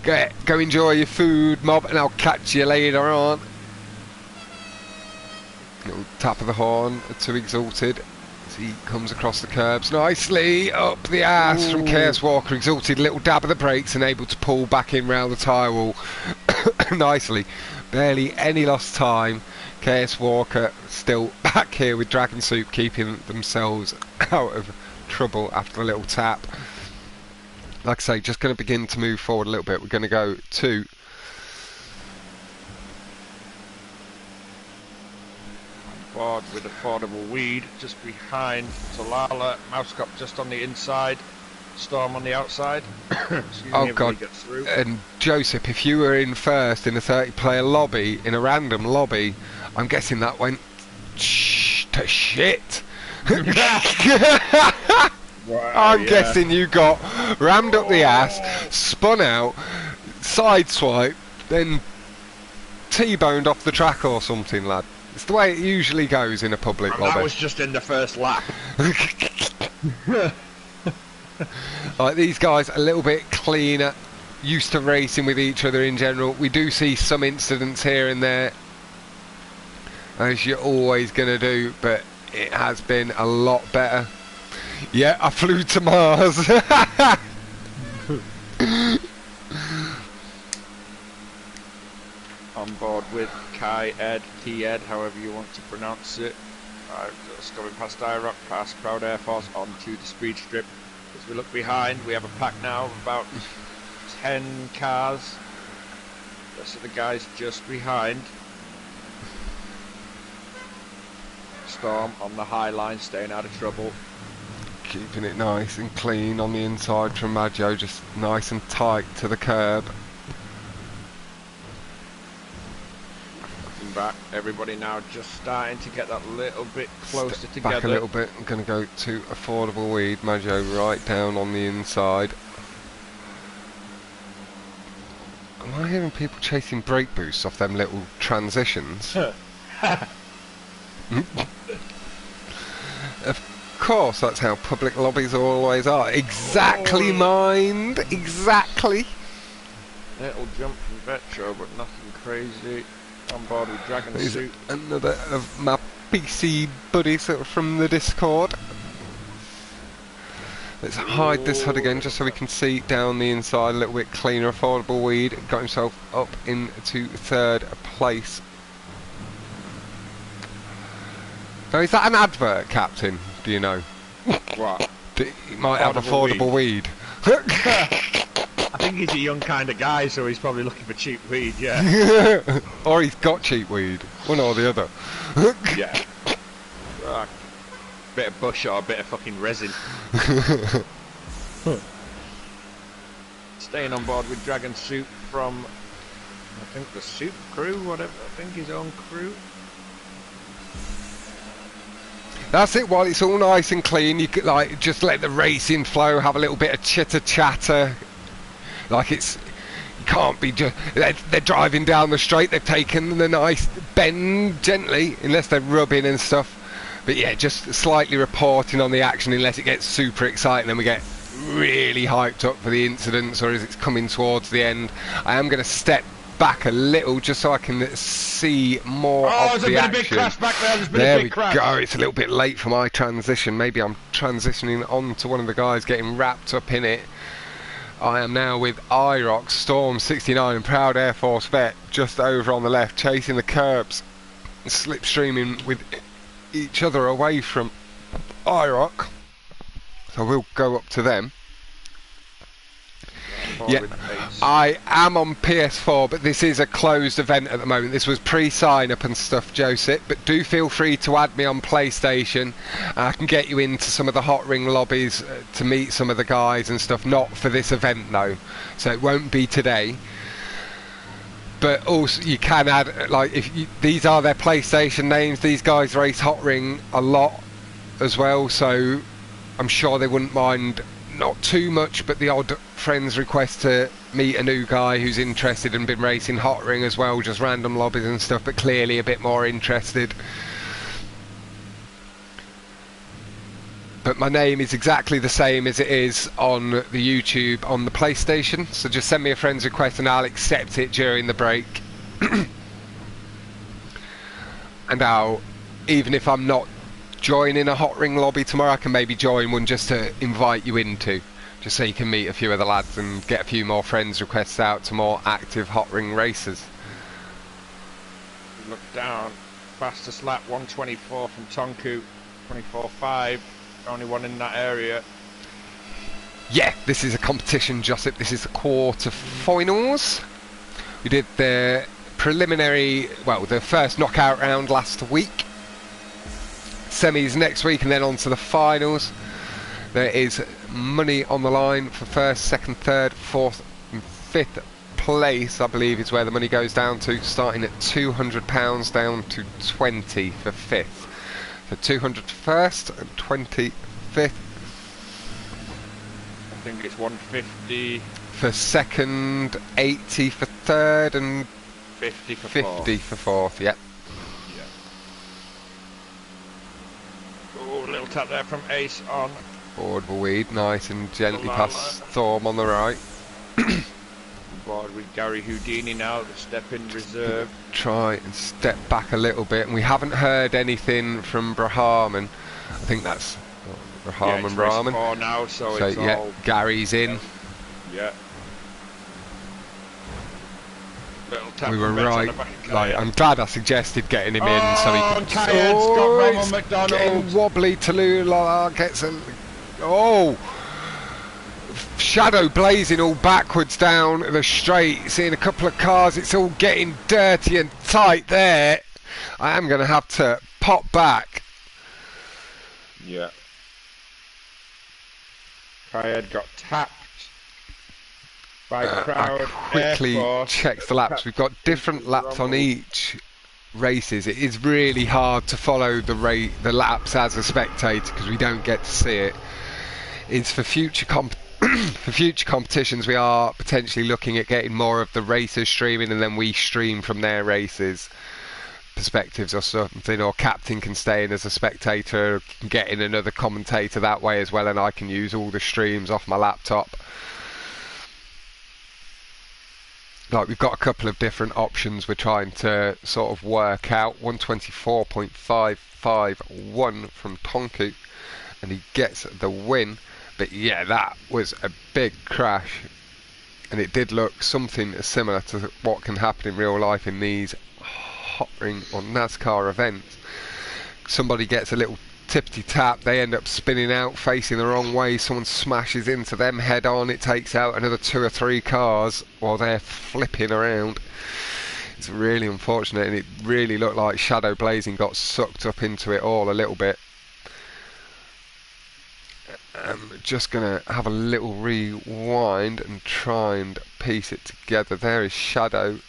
Go enjoy your food, mob, and I'll catch you later on. Little tap of the horn to Exalted as he comes across the curbs nicely up the ass. Ooh. From Chaos Walker. Exalted, little dab of the brakes and able to pull back in round the tyre wall nicely. Barely any lost time. Chaos Walker still back here with Dragon Soup, keeping themselves out of trouble after a little tap. Like I say, just going to begin to move forward a little bit. We're going to go to board with affordable weed just behind Talala, Mousecop just on the inside, Storm on the outside. Oh god, and Joseph, if you were in first in a 30-player lobby, in a random lobby, I'm guessing that went to shit. Wow, I'm guessing you got rammed up the ass, spun out, sideswiped, then T-boned off the track or something, lad. It's the way it usually goes in a public lobby. That was just in the first lap. Like, these guys a little bit cleaner, used to racing with each other in general. We do see some incidents here and there, as you're always going to do, but it has been a lot better. Yeah, I flew to Mars. On board with Kai Ed, T-Ed, however you want to pronounce it. Just going past IROC, past Proud Air Force, onto the speed strip. As we look behind, we have a pack now of about 10 cars. The rest of the guys just behind. Storm on the high line, staying out of trouble. Keeping it nice and clean on the inside from Maggio, just nice and tight to the curb. Back, everybody now just starting to get that little bit closer together. Back a little bit. I'm going to go to affordable weed. Maggio right down on the inside. Am I hearing people chasing brake boosts off them little transitions? Of course, that's how public lobbies always are. Exactly, mind. Exactly. Little jump from Vetro, but nothing crazy. On board with Dragon Suit. Another of my PC buddies from the Discord. Let's hide this HUD again just so we can see down the inside a little bit cleaner. Affordable weed got himself up into third place. Now, is that an advert, Captain? Do you know? What? He might have affordable weed. I think he's a young kind of guy, so he's probably looking for cheap weed, yeah. Or he's got cheap weed, one or the other. Yeah. Bit of bush or a bit of fucking resin. Staying on board with Dragon Soup from, I think, the Soup crew, whatever, I think his own crew. That's it. While it's all nice and clean, you could like just let the racing flow, have a little bit of chitter chatter. Like, it's, you can't be just, they're driving down the straight, they've taken the nice bend gently, unless they're rubbing and stuff. But yeah, just slightly reporting on the action unless it gets super exciting and we get really hyped up for the incidents or as it's coming towards the end. I am going to step back a little just so I can see more of the action. Oh, there's been a big crash back there, there we go, it's a little bit late for my transition. Maybe I'm transitioning on to one of the guys getting wrapped up in it. I am now with IROC, Storm 69 and Proud Air Force Vet just over on the left, chasing the curbs, slipstreaming with each other away from IROC. So we'll go up to them. PS4 Yeah, with Ace. I am on PS4, but this is a closed event at the moment. This was pre-sign up and stuff, Joseph, but do feel free to add me on PlayStation. I can get you into some of the Hotring lobbies to meet some of the guys and stuff, not for this event though, so it won't be today. But also you can add, like, these are their PlayStation names. These guys race Hotring a lot as well, so I'm sure they wouldn't mind, not too much, but the odd friend's request to meet a new guy who's interested and been racing Hotring as well, just random lobbies and stuff, but clearly a bit more interested. But my name is exactly the same as it is on the YouTube on the PlayStation, so just send me a friend's request and I'll accept it during the break. And even if I'm not joining a Hotring lobby tomorrow, I can maybe join one just to invite you into, just so you can meet a few of the lads and get a few more friends requests out to more active Hotring racers. Look down, fastest lap 124 from Tonku, 24.5, only one in that area. Yeah, this is a competition, Joseph. This is the quarter-finals. We did the preliminary, well, the first knockout round last week. Semis next week, and then on to the finals. There is money on the line for first, second, third, fourth and fifth place, I believe, is where the money goes down to, starting at £200 down to 20 for fifth. So 200 for first and 20 fifth. I think it's 150 for second, 80 for third and 50 for 50 for fourth, yep. Oh, little tap there from Ace on Board will weed, nice and gently Lala. past Thorm on the right. board with Gary Houdini now, the step in reserve. Try and step back a little bit, and we haven't heard anything from Brahaman. I think that's Brahaman. Yeah, it's race 4 now, so it's yeah, all... Gary's in. Yeah. Little tap We were from Benz on right. the back of Like, Kaya. I'm glad I suggested getting him in so he could. Kayad's got Ramon McDonald. Getting wobbly. Tallulah gets a. Oh! Shadow blazing all backwards down the straight. Seeing a couple of cars. It's all getting dirty and tight there. I am going to have to pop back. Yeah. Kayad got tapped by crowd. I quickly Airforce. checked the laps. We've got different laps on each races. It is really hard to follow the laps as a spectator because we don't get to see it. It's for future for future competitions. We are potentially looking at getting more of the racers streaming, and then we stream from their races perspectives or something, or captain can stay in as a spectator, get in another commentator that way as well, and I can use all the streams off my laptop. Like, we've got a couple of different options we're trying to sort of work out. 124.551 from Tonku, and he gets the win. But yeah, that was a big crash, and it did look something similar to what can happen in real life in these Hotring or NASCAR events. Somebody gets a little tippity tap, they end up spinning out facing the wrong way, someone smashes into them head on, it takes out another 2 or 3 cars while they're flipping around. It's really unfortunate, and it really looked like Shadow Blazing got sucked up into it all a little bit. I'm just going to have a little rewind and try and piece it together. There is Shadow.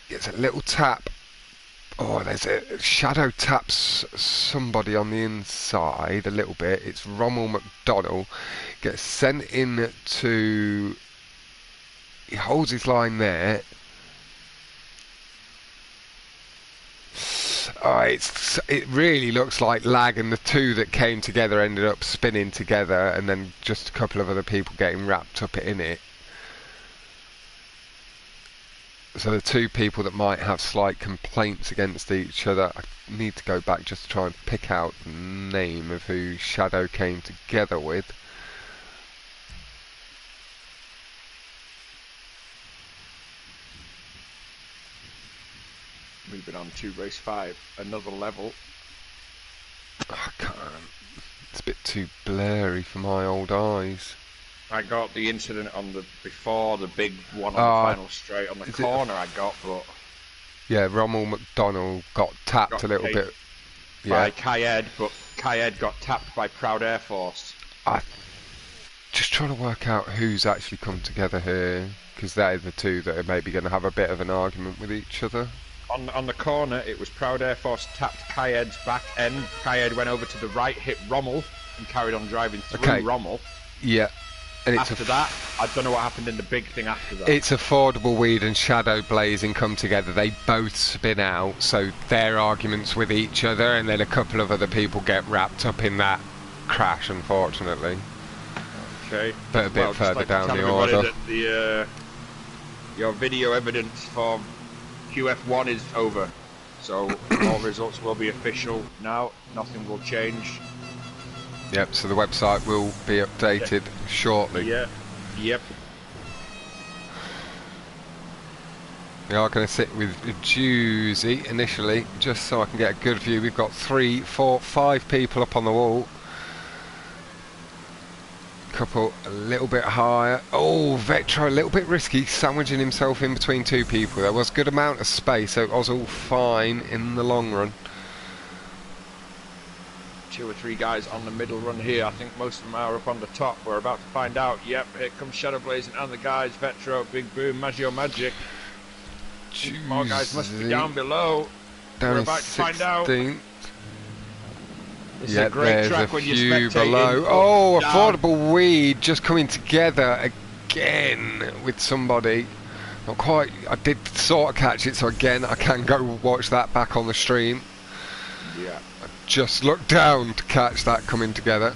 Gets a little tap. Oh, there's a Shadow taps somebody on the inside a little bit. It's Rommel McDonald. Gets sent in to... He holds his line there. It really looks like lag, and the two that came together ended up spinning together, and then just a couple of other people getting wrapped up in it. So the two people that might have slight complaints against each other, I need to go back just to try and pick out the name of who Shadow came together with. Moving on to race 5, another level. I can't. It's a bit too blurry for my old eyes. I got the incident on before the big one on the final straight on the corner. I got, but yeah, Rommel McDonald got tapped a little bit. By Kayed, but Kayed got tapped by Proud Air Force. I just trying to work out who's actually come together here, because they're the two that are maybe going to have a bit of an argument with each other. On the corner, it was Proud Air Force tapped Kayed's back end. Kayed went over to the right, hit Rommel, and carried on driving through Rommel. Yeah. And after that, I don't know what happened in the big thing after that. It's Affordable Weed and Shadow Blazing come together. They both spin out, so their arguments with each other, and then a couple of other people get wrapped up in that crash, unfortunately. Okay. But a bit further down the order. That your video evidence for QF1 is over, so all results will be official now. Nothing will change. Yep, so the website will be updated shortly. Yeah, yep. We are going to sit with Juicy initially, just so I can get a good view. We've got 3, 4, 5 people up on the wall. Couple a little bit higher. Oh, Vetro a little bit risky, sandwiching himself in between two people. There was a good amount of space, so it was all fine in the long run. 2 or 3 guys on the middle run here. I think most of them are up on the top. We're about to find out. Yep, here comes Shadow Blazing and the guys. Vetro, Big Boom, Maggio Magic. More guys must be down below. We're about to find out. It's a great track when you're spectating. Below. Oh, Affordable Weed just coming together again with somebody. Not quite. I did sort of catch it, so again I can go watch that back on the stream. Yeah. Just look down to catch that coming together.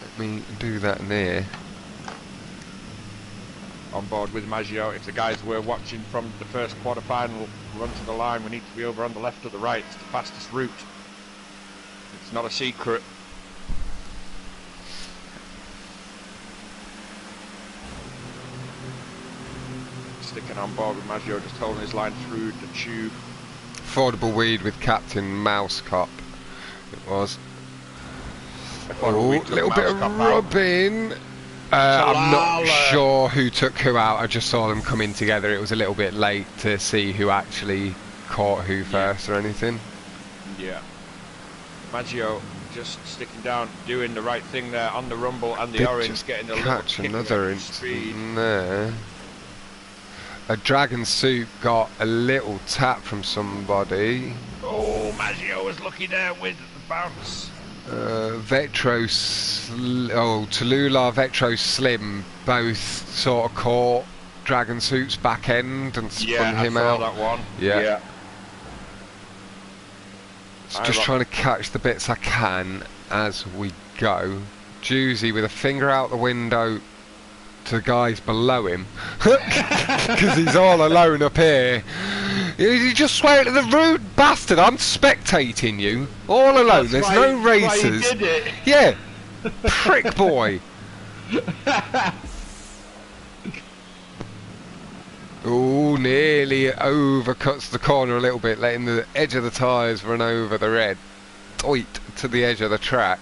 Let me do that there. On board with Maggio. If the guys were watching from the first quarter-final run to the line, we need to be over on the left or the right. It's the fastest route. It's not a secret. Sticking on board with Maggio, just holding his line through the tube. Affordable Weed with Captain Mousecop. It was. A little bit of rubbing. I'm not sure who took who out. I just saw them coming together. It was a little bit late to see who actually caught who first or anything. Yeah. Maggio just sticking down, doing the right thing there on the rumble and the Did orange, getting a catch little another instant there. A Dragon Suit got a little tap from somebody. Oh, Maggio was lucky there with the bounce. Vetro, Tallulah, Vetro, Slim, both sort of caught Dragon Suit's back end and spun him out. That one. Yeah. Just trying to catch the bits I can as we go. Juicy with a finger out the window to the guys below him because he's all alone up here. You just swear to the rude bastard. I'm spectating you all alone. There's no racers. Why you did it. Yeah, prick boy. Oh, nearly overcuts the corner a little bit, letting the edge of the tyres run over the red. Toit to the edge of the track.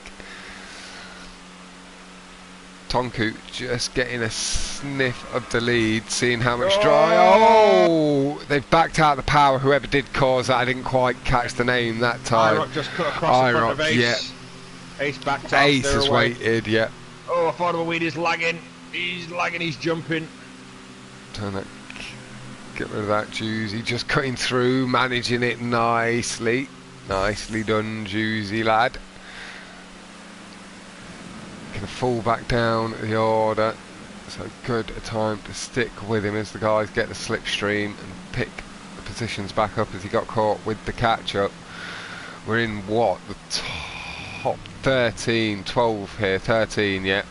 Tonku just getting a sniff of the lead, seeing how much dry. Oh, they've backed out the power. Whoever did cause that, I didn't quite catch the name that time. IROC just cut across the front of Ace. Yeah. Ace backed out. Ace has waited, yeah. Oh, Affordable Weed is lagging. He's lagging, he's jumping. Turn that. Get rid of that, Juicy. Just cutting through, managing it nicely. Nicely done, Juicy lad. Can fall back down the order, so good a time to stick with him as the guys get the slipstream and pick the positions back up as he got caught with the catch up. We're in what, the top 13, 12 here, 13 yet.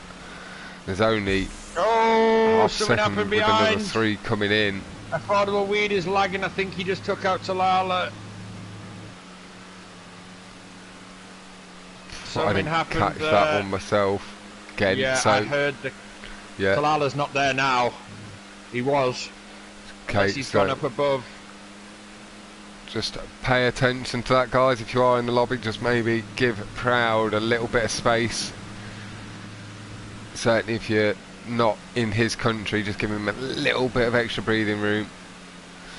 There's only half second with another 3 coming in. Affordable Weed is lagging. I think he just took out Tallulah. I didn't catch that one myself again. Yeah, so I heard the Tallulah's not there now. He was. Okay, he's gone up above. Just pay attention to that, guys. If you are in the lobby, just maybe give Proud a little bit of space. Certainly if you're not in his country, just give him a little bit of extra breathing room.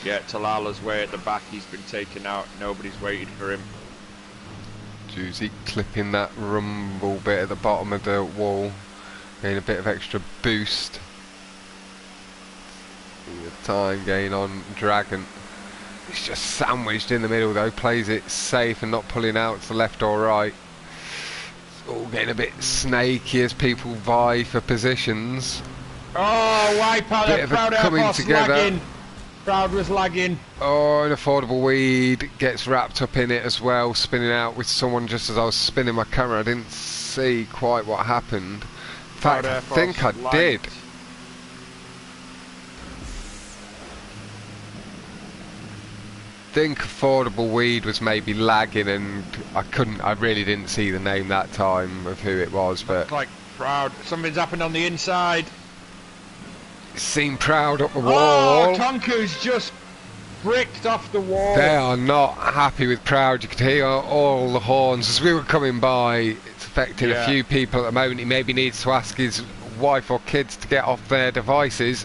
Yeah, Talala's way at the back, he's been taken out, nobody's waited for him. Juicy clipping that rumble bit at the bottom of the wall, getting a bit of extra boost. The time gain on Dragon. He's just sandwiched in the middle though, plays it safe and not pulling out to the left or right. It's all getting a bit snaky as people vie for positions. Oh, wipe out Bit the of a Proud coming Airforce together. lagging. Proud was lagging. Oh, an affordable weed gets wrapped up in it as well, spinning out with someone just as I was spinning my camera. I didn't see quite what happened. In fact, I think I did. I think affordable weed was maybe lagging, and I really didn't see the name that time of who it was, but Looks like Proud. Something's happened on the inside. seemed Proud up the Oh, wall. Tonku's just bricked off the wall. They are not happy with Proud. You could hear all the horns as we were coming by. It's affecting a few people at the moment. He maybe needs to ask his wife or kids to get off their devices.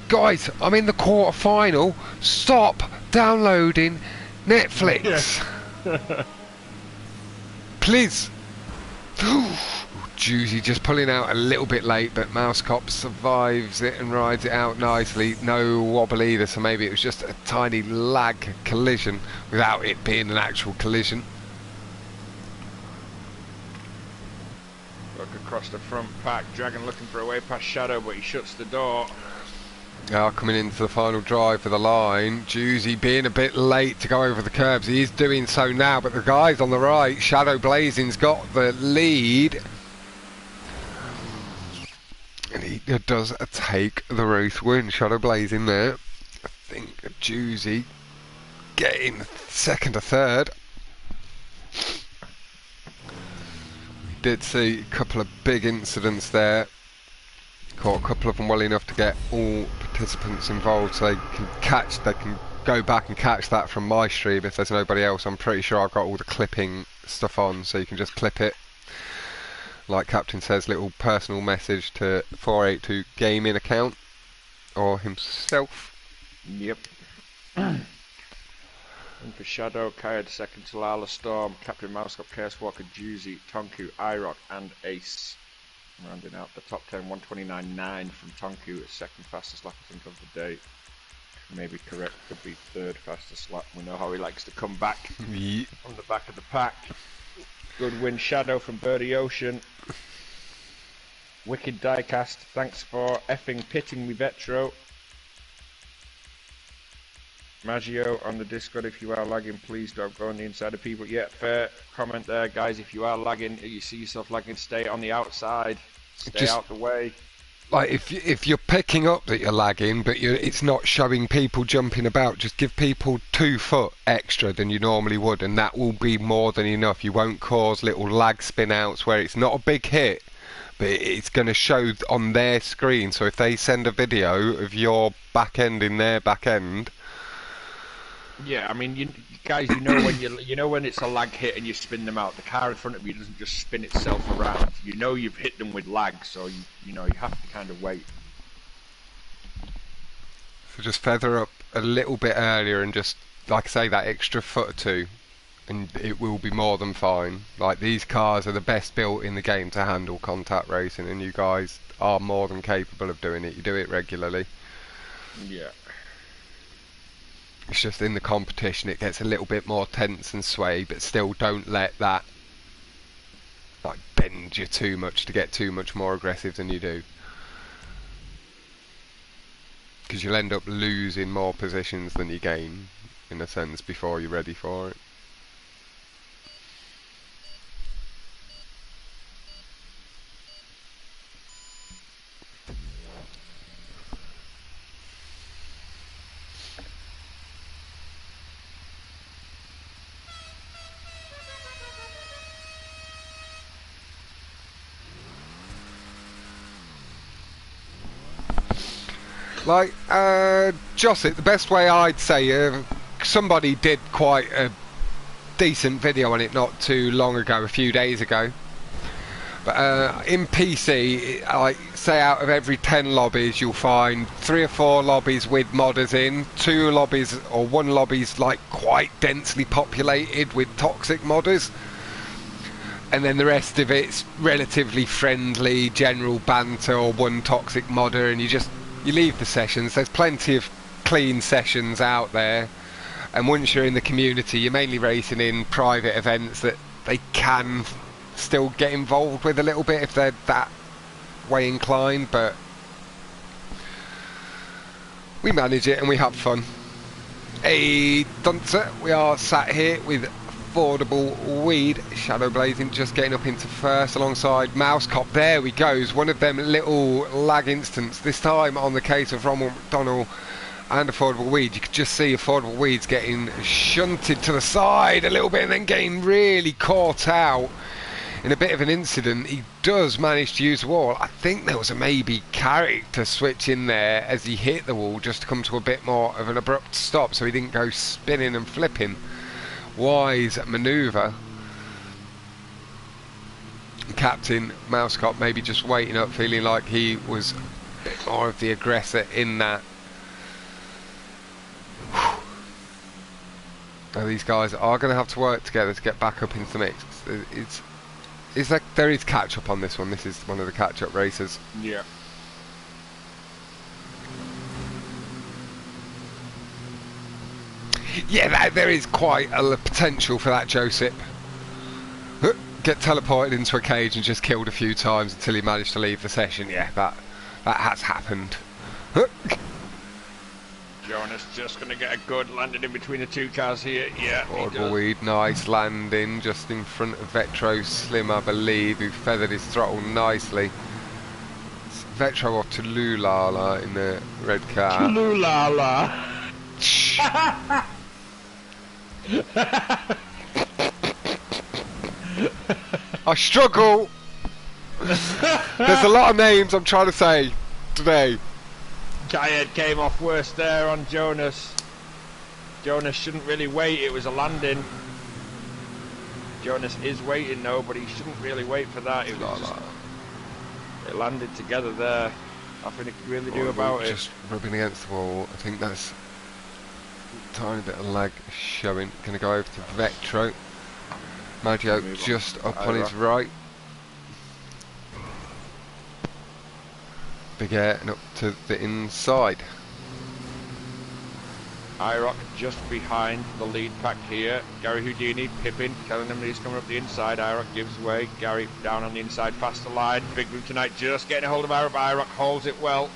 Guys, I'm in the quarter-final. Stop downloading Netflix. Please. Juicy just pulling out a little bit late, but Mouse Cop survives it and rides it out nicely. No wobble either, so maybe it was just a tiny lag collision without it being an actual collision. Look across the front pack. Dragon looking for a way past Shadow, but he shuts the door. Coming into the final drive for the line. Juicy being a bit late to go over the curbs. He is doing so now, but the guys on the right, Shadow Blazing's got the lead. And he does take the race win. Shadow Blazing there. I think Juicy getting second or third. We did see a couple of big incidents there. Caught a couple of them well enough to get all participants involved, so they can go back and catch that from my stream if there's nobody else. I'm pretty sure I've got all the clipping stuff on, so you can just clip it. Like Captain says, little personal message to 482 Gaming account or himself. Yep. And for Shadow, Kayad second, Talala, Storm, Captain Mousecop, Chaos Walker, Juicy, Tonku, iRock and Ace. Rounding out the top 10, 129.9 from Tonku, second fastest lap I think of the day. Maybe correct, could be third fastest lap. We know how he likes to come back from the back of the pack. Good win, Shadow from Birdie Ocean. Wicked Diecast, thanks for effing pitting me Vetro. Maggio on the Discord, if you are lagging, please don't go on the inside of people. Yeah, fair comment there, guys. If you are lagging, you see yourself lagging, stay on the outside, stay out the way. Like if you're picking up that you're lagging, but it's not showing people jumping about, just give people 2 foot extra than you normally would, and that will be more than enough. You won't cause little lag spin outs where it's not a big hit, but it's going to show on their screen. So if they send a video of your back end in their back end. Yeah, I mean, guys, you know when it's a lag hit and you spin them out, the car in front of you doesn't just spin itself around. You know you've hit them with lag, so you know you have to kind of wait. So just feather up a little bit earlier and just, like I say, that extra foot or two, and it will be more than fine. Like, these cars are the best built in the game to handle contact racing, and you guys are more than capable of doing it. You do it regularly. Yeah. It's just in the competition it gets a little bit more tense and sway, but still don't let that like bend you too much to get too much more aggressive than you do, because you'll end up losing more positions than you gain in a sense before you're ready for it. Like, Josset, the best way I'd say, somebody did quite a decent video on it not too long ago, a few days ago. But in PC, like say out of every 10 lobbies, you'll find 3 or 4 lobbies with modders in, 2 lobbies or 1 lobby's like quite densely populated with toxic modders, and then the rest of it's relatively friendly, general banter or 1 toxic modder, and you leave the sessions. There's plenty of clean sessions out there, and once you're in the community, you're mainly racing in private events that they can still get involved with a little bit if they're that way inclined, but we manage it and we have fun. Hey Duncer, we are sat here with Affordable Weed, Shadow Blazing just getting up into first alongside Mouse Cop. There we go, one of them little lag instants, this time on the case of Ronald McDonald and Affordable Weed. You could just see Affordable Weed's getting shunted to the side a little bit and then getting really caught out in a bit of an incident. He does manage to use the wall. I think there was a maybe character switch in there as he hit the wall just to come to a bit more of an abrupt stop so he didn't go spinning and flipping. Wise manoeuvre. Captain Mousecop maybe just waiting up, feeling like he was a bit more of the aggressor in that. Now these guys are going to have to work together to get back up into the mix. There is catch up on this one. This is one of the catch up races. Yeah. Yeah, there is quite a potential for that Joseph. Get teleported into a cage and just killed a few times until he managed to leave the session. Yeah, that has happened. Jonas just going to get a good landing in between the 2 cars here. Yeah, Affordable Weed, nice landing just in front of Vetro Slim, I believe, who feathered his throttle nicely. It's Vetro or Tululala in the red car. Tululala. I struggle. There's a lot of names I'm trying to say today. Kayed came off worse there on Jonas. Jonas shouldn't really wait, it was a landing. Jonas is waiting though, but he shouldn't really wait for that. It was just, they landed together there. Nothing he could really do about it. Just rubbing against the wall. I think that's a tiny bit of lag showing. Going to go over to Vetro. Maggio just up on his right. Big Air and up to the inside. IROC just behind the lead pack here. Gary Houdini, Pippin, telling him that he's coming up the inside. IROC gives way. Gary down on the inside, faster line. Big Boom tonight just getting a hold of IROC, but IROC holds it well.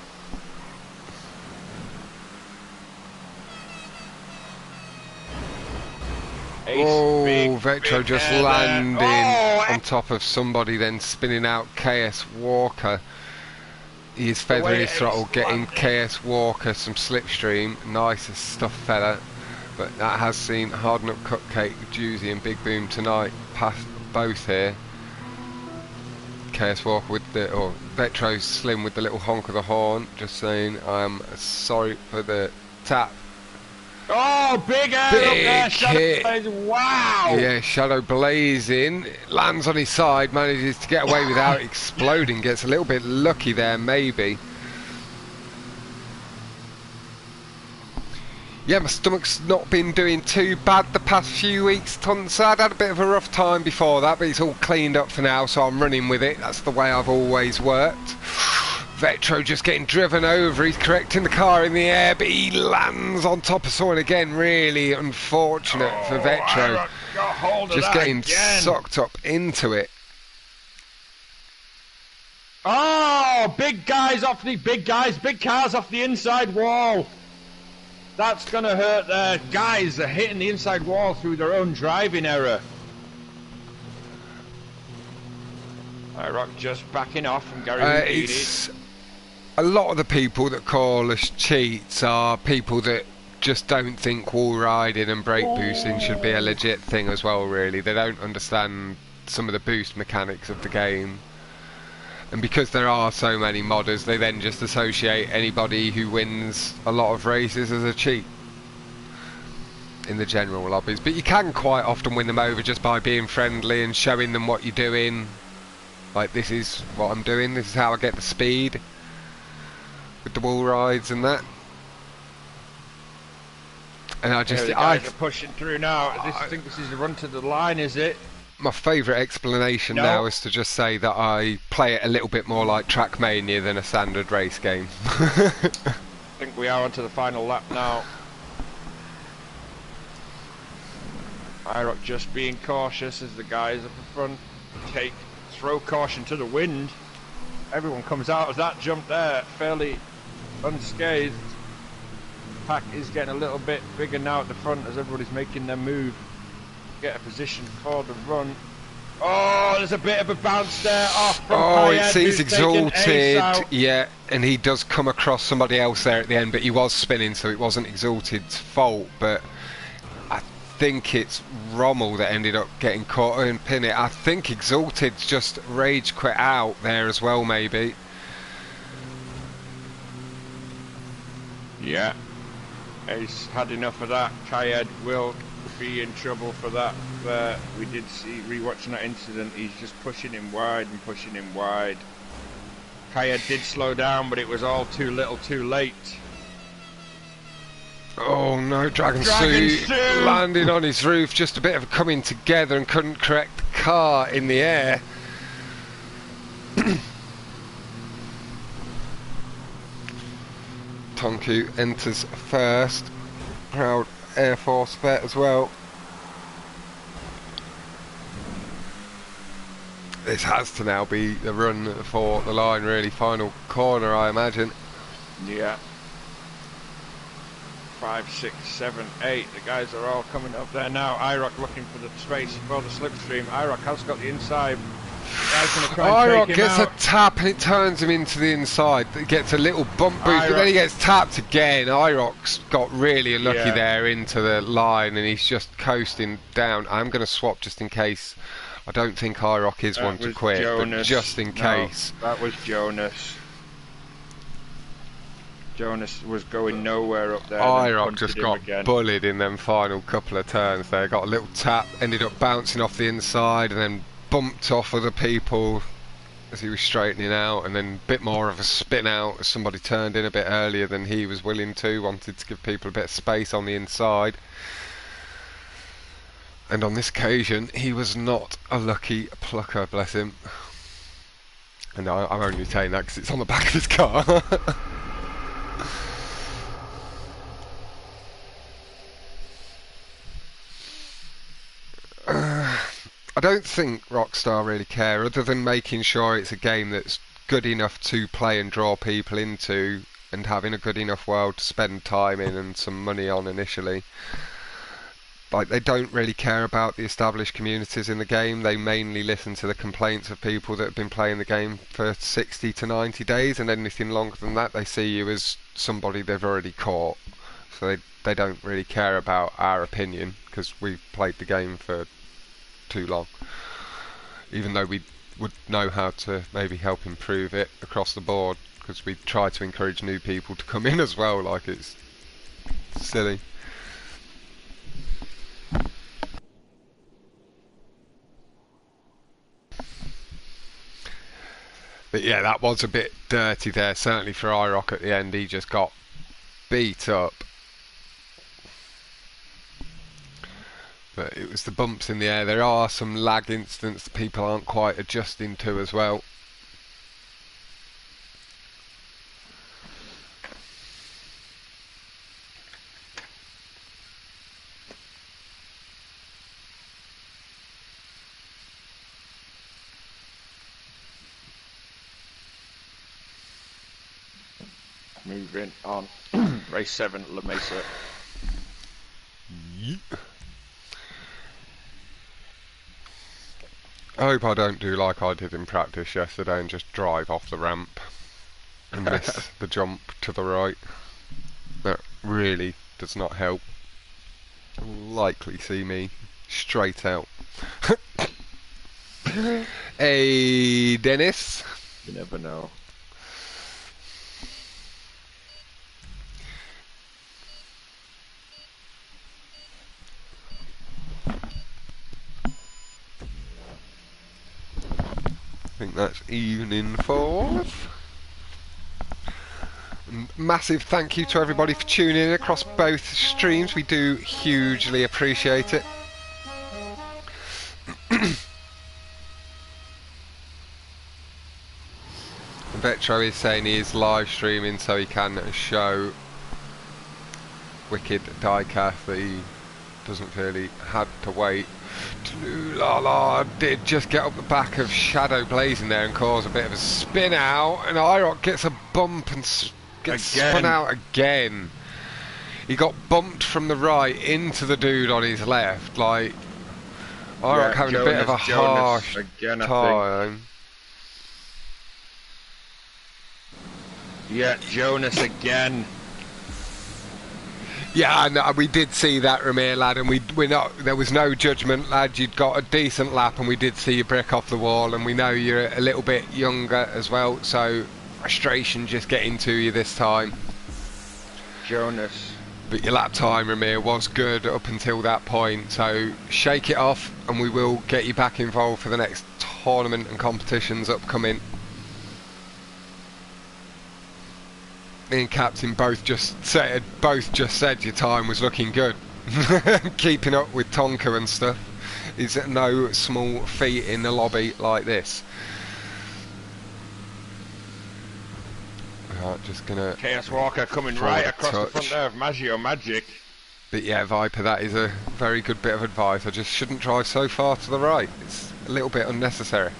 Oh, Vetro just landing on top of somebody, then spinning out KS Walker. He is feathering his throttle, getting KS Walker some slipstream. Nice stuff, fella. But that has seen Harden Up Cupcake, Juicy and Big Boom tonight past both here. KS Walker with the, or Vetro Slim with the little honk of the horn, just saying I'm sorry for the tap. Oh, big air up there, Shadow Blazing, wow! Yeah, Shadow Blazing lands on his side, manages to get away without exploding, gets a little bit lucky there, maybe. Yeah, my stomach's not been doing too bad the past few weeks, Tunsa. I'd had a bit of a rough time before that, but it's all cleaned up for now, so I'm running with it. That's the way I've always worked. Vetro just getting driven over, he's correcting the car in the air, but he lands on top of someone again. Really unfortunate for Vetro. Just getting sucked up into it. Oh, big cars off the inside wall. That's going to hurt their guys. They're hitting the inside wall through their own driving error. IROC just backing off from Gary Houdini. A lot of the people that call us cheats are people that just don't think wall riding and brake boosting should be a legit thing as well, really. They don't understand some of the boost mechanics of the game. And because there are so many modders, they then just associate anybody who wins a lot of races as a cheat in the general lobbies. But you can quite often win them over just by being friendly and showing them what you're doing. Like, this is what I'm doing, this is how I get the speed with the wall rides and that. And I just, the guys are pushing through now. I think this is the run to the line, is it? My favourite explanation now is to just say that I play it a little bit more like Trackmania than a standard race game. I think we are onto the final lap now. IROC just being cautious as the guys up in front throw caution to the wind. Everyone comes out of that jump there fairly unscathed. Pack is getting a little bit bigger now at the front as everybody's making their move. Get a position for the run. Oh, there's a bit of a bounce there off from Payet, he's exalted, yeah, and he does come across somebody else there at the end, but he was spinning, so it wasn't Exalted's fault. But I think it's Rommel that ended up getting caught and pin it. I think Exalted's just rage quit out there as well, maybe. Yeah, he's had enough of that. Kayed will be in trouble for that. We did see, rewatching that incident, he's just pushing him wide and pushing him wide. Kayed did slow down, but it was all too little too late. Oh no, Dragon Suit landed on his roof, just a bit of a coming together and couldn't correct the car in the air. Tonku enters first, proud Air Force vet as well. This has to now be the run for the line, really, final corner I imagine. Yeah. 5, 6, 7, 8, the guys are all coming up there now. IROC looking for the space for the slipstream. IROC has got the inside. IROC gets a tap and it turns him into the inside. It gets a little bump boost, but then he gets tapped again. IROC's got really unlucky there into the line and he's just coasting down. I'm going to swap just in case. I don't think IROC is one to quit, but just in case. That was Jonas. Jonas was going nowhere up there. IROC just got bullied in them final couple of turns there. Got a little tap, ended up bouncing off the inside and then bumped off other people as he was straightening out, and then a bit more of a spin out as somebody turned in a bit earlier than he was willing to, wanted to give people a bit of space on the inside. And on this occasion he was not a lucky plucker, bless him. And I'm only saying that because it's on the back of his car. I don't think Rockstar really care, other than making sure it's a game that's good enough to play and draw people into, and having a good enough world to spend time in and some money on initially. Like, they don't really care about the established communities in the game. They mainly listen to the complaints of people that have been playing the game for 60 to 90 days, and anything longer than that they see you as somebody they've already caught. So they don't really care about our opinion, because we've played the game for too long, even though we would know how to maybe help improve it across the board, because we try to encourage new people to come in as well. Like, it's silly. But yeah, that was a bit dirty there, certainly for IROC at the end. He just got beat up. But it was the bumps in the air. There are some lag incidents that people aren't quite adjusting to as well. Moving on. Race 7, La Mesa. Yeet. I hope I don't do like I did in practice yesterday and just drive off the ramp and miss the jump to the right. That really does not help. You'll likely see me straight out. Hey, Dennis. You never know. think that's even in fourth. Massive thank you to everybody for tuning in across both streams. We do hugely appreciate it. Vetro is saying he is live streaming so he can show Wicked Diecast that he doesn't really had to wait. La La did just get up the back of Shadow Blazing there and cause a bit of a spin out, and IROC gets a bump and gets spun out again. He got bumped from the right into the dude on his left, like IROC having a bit of a harsh time. Yeah, Jonas again. Yeah, no, we did see that, Ramir, lad, and we're not. There was no judgment, lad. You'd got a decent lap, and we did see you brick off the wall, and we know you're a little bit younger as well, so frustration just getting to you this time. Jonas. But your lap time, Ramir, was good up until that point, so shake it off, and we will get you back involved for the next tournament and competitions upcoming. Me and Captain both just said your time was looking good. Keeping up with Tonka and stuff is no small feat in the lobby like this. Right, just gonna. Chaos Walker coming right across the front there of Maggio Magic. But yeah, Viper, that is a very good bit of advice. I just shouldn't drive so far to the right. It's a little bit unnecessary.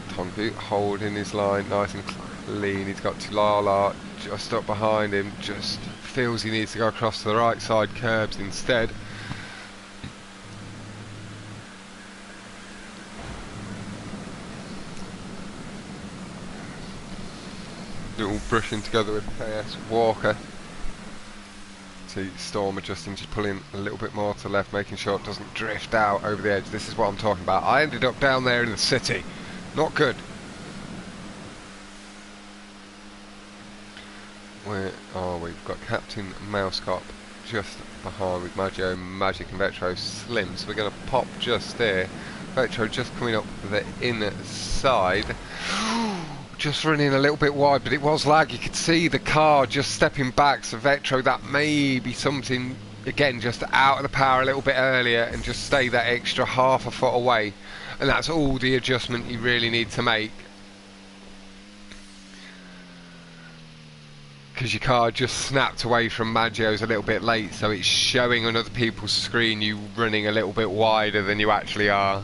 Tonku holding his line nice and clean. He's got Tulala just up behind him, just feels he needs to go across to the right side curbs instead. They're all brushing together with KS Walker. See Storm adjusting, just pulling a little bit more to the left, making sure it doesn't drift out over the edge. This is what I'm talking about. I ended up down there in the city. Not good. Where are we? We've got Captain Mousecop just behind with Maggio, Magic and Vetro Slim. So we're going to pop just there. Vetro just coming up the inside. Just running a little bit wide, but it was lag. You could see the car just stepping back. So Vetro, that may be something, again, just out of the power a little bit earlier and just stay that extra half a foot away. And that's all the adjustment you really need to make, because your car just snapped away from Maggio's a little bit late, so it's showing on other people's screen you running a little bit wider than you actually are.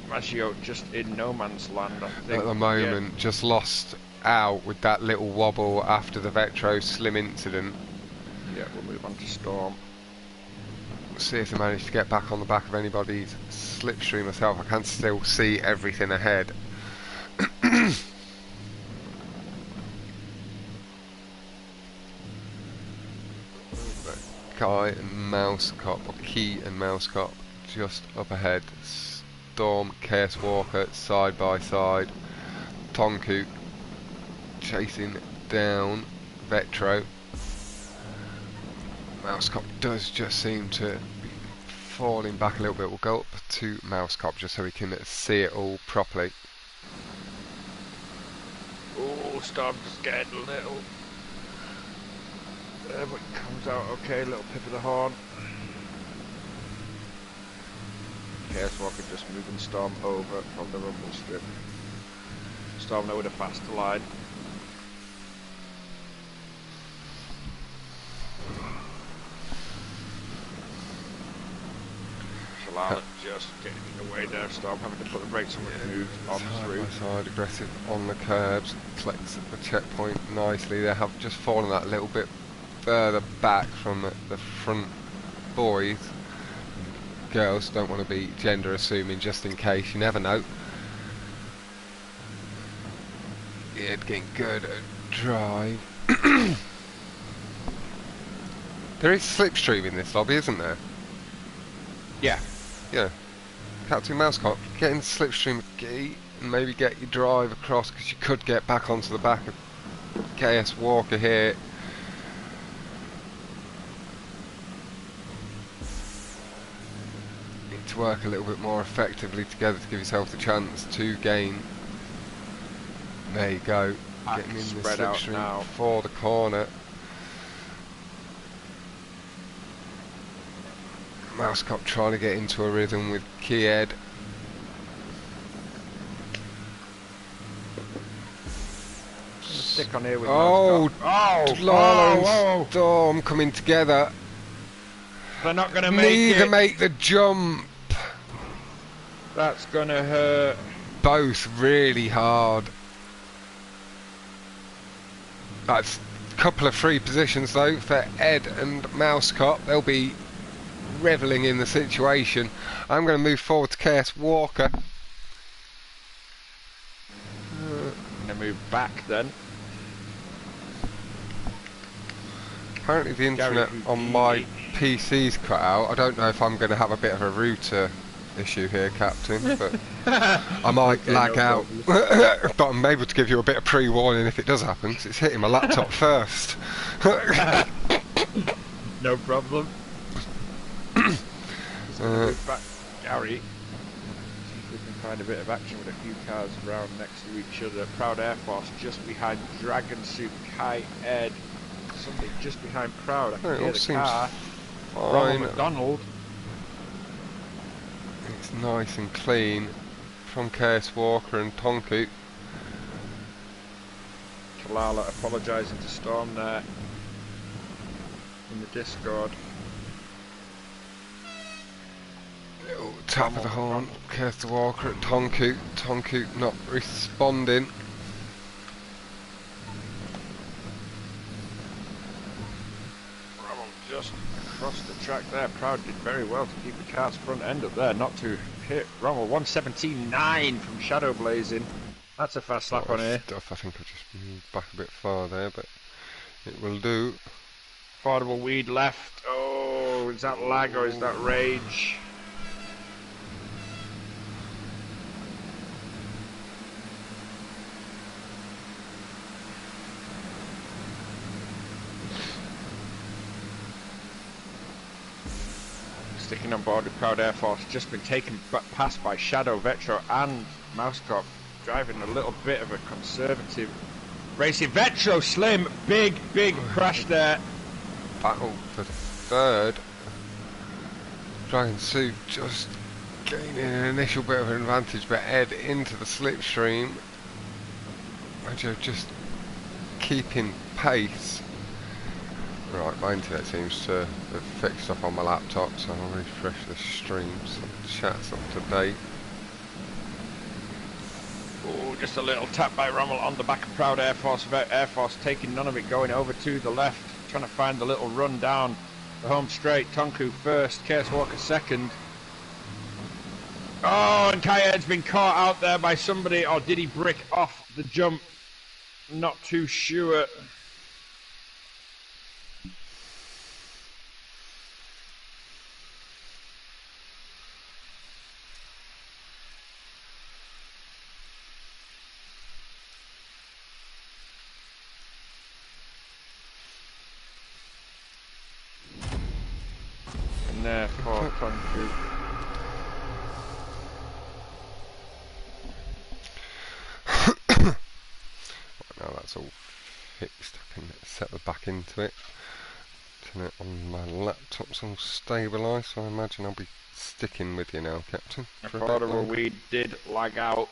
Maggio just in no man's land, I think. At the moment, just lost out with that little wobble after the Vetro Slim incident. Yeah, we'll move on to Storm. See if they manage to get back on the back of anybody's slipstream myself. I can still see everything ahead. Guy and Mousecop, or Key and Mousecop, just up ahead. Storm, KS Walker side by side. Tonku chasing down Vetro. Mousecop does just seem to be falling back a little bit. We'll go up to Mousecop just so we can see it all properly. Oh, Storm just getting a little. But it comes out okay, little pip of the horn. KS Walker just moving Storm over from the rumble strip. Storm now with a faster line. Shalala just getting in the way there. Storm having to put the brakes on the move on through. Side aggressive on the curbs, collects the checkpoint nicely. They have just fallen that little bit further back from the front boys. Girls, don't want to be gender assuming just in case, you never know. Yeah, getting good at drive. There is slipstream in this lobby, isn't there? Yeah. Yeah. Captain Mousecop, get in the slipstream gate and maybe get your drive across, because you could get back onto the back of KS Walker here. work a little bit more effectively together to give yourself the chance to gain. There you go. Get him in the slipstream for the corner. Mousecop trying to get into a rhythm with Keyed. Stick on here with Lolo and Storm coming together. They're not going to make Neither it. make the jump. That's going to hurt. Both really hard. That's a couple of free positions though for Ed and Mousecop. They'll be revelling in the situation. I'm going to move forward to Chaos Walker. I'm going to move back then. Apparently the internet on my PC's cut out. I don't know if I'm going to have a bit of a router issue here, Captain, but I might lag out. But I'm able to give you a bit of pre-warning if it does happen, 'cause it's hitting my laptop first. No problem. Back, Gary. See if we can find a bit of action with a few cars around next to each other. Proud Air Force just behind Dragon Soup, Kai Ed. Somebody just behind Proud. I can hear the car. Ronald McDonald. It's nice and clean from Chaos Walker and Tonku. Kalala apologising to Storm there in the Discord. Little tap of the horn. Chaos Walker at Tonku. Tonku not responding. Just across the track there. Proud did very well to keep the car's front end up there, not to hit Rommel. 117.9 from Shadow Blazing. That's a fast lap on here. Stuff. I think I just moved back a bit far there, but it will do. Affordable Weed left. Oh, is that lag or is that rage? Sticking on board with Proud Air Force, just been taken past by Shadow, Vetro and Mousecop, driving a little bit of a conservative racing. Vetro Slim, big crash there. Battle for the third. Dragon Soup just gaining an initial bit of an advantage, but Ed into the slipstream. Mojo just keeping pace. Right, my internet seems to have fixed up on my laptop, so I'll refresh the stream so the chat's up to date. Oh, just a little tap by Rommel on the back of Proud Air Force. Air Force taking none of it, going over to the left, trying to find the little run down the home straight. Tonku first, Chaos Walker second. Oh, and Kayed's been caught out there by somebody, or did he brick off the jump? Not too sure. And there for Tonku. Now that's all fixed, I can settle back into it. Turn it on my laptop's all stabilised, so I imagine I'll be sticking with you now, Captain. Affordable Weed did lag out.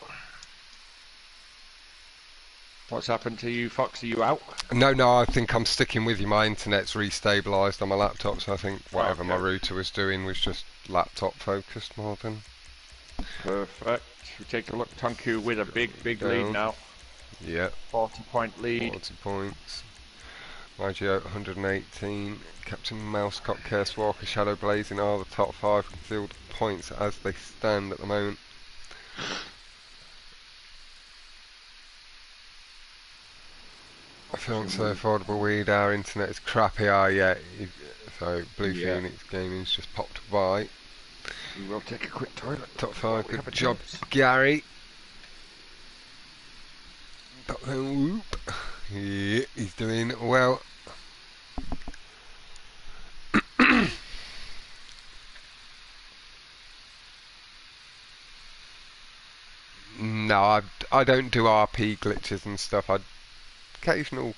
What's happened to you, Fox? Are you out? No, I think I'm sticking with you. My internet's restabilised on my laptop, so I think whatever my router was doing was just laptop focused more than... Perfect. We take a look. Tonku with a big lead now. Yeah. 40-point lead. 40 points. YGO 118. Captain Mousecop, Chaos Walker, Shadow Blazing are the top 5 concealed points as they stand at the moment. I feel so affordable weed, our internet is crappy, so Blue Phoenix Gaming's just popped by. We will take a quick toilet. Top 5, good job, Gary. Top 10, whoop. Yeah, he's doing well. No, I don't do RP glitches and stuff. I occasional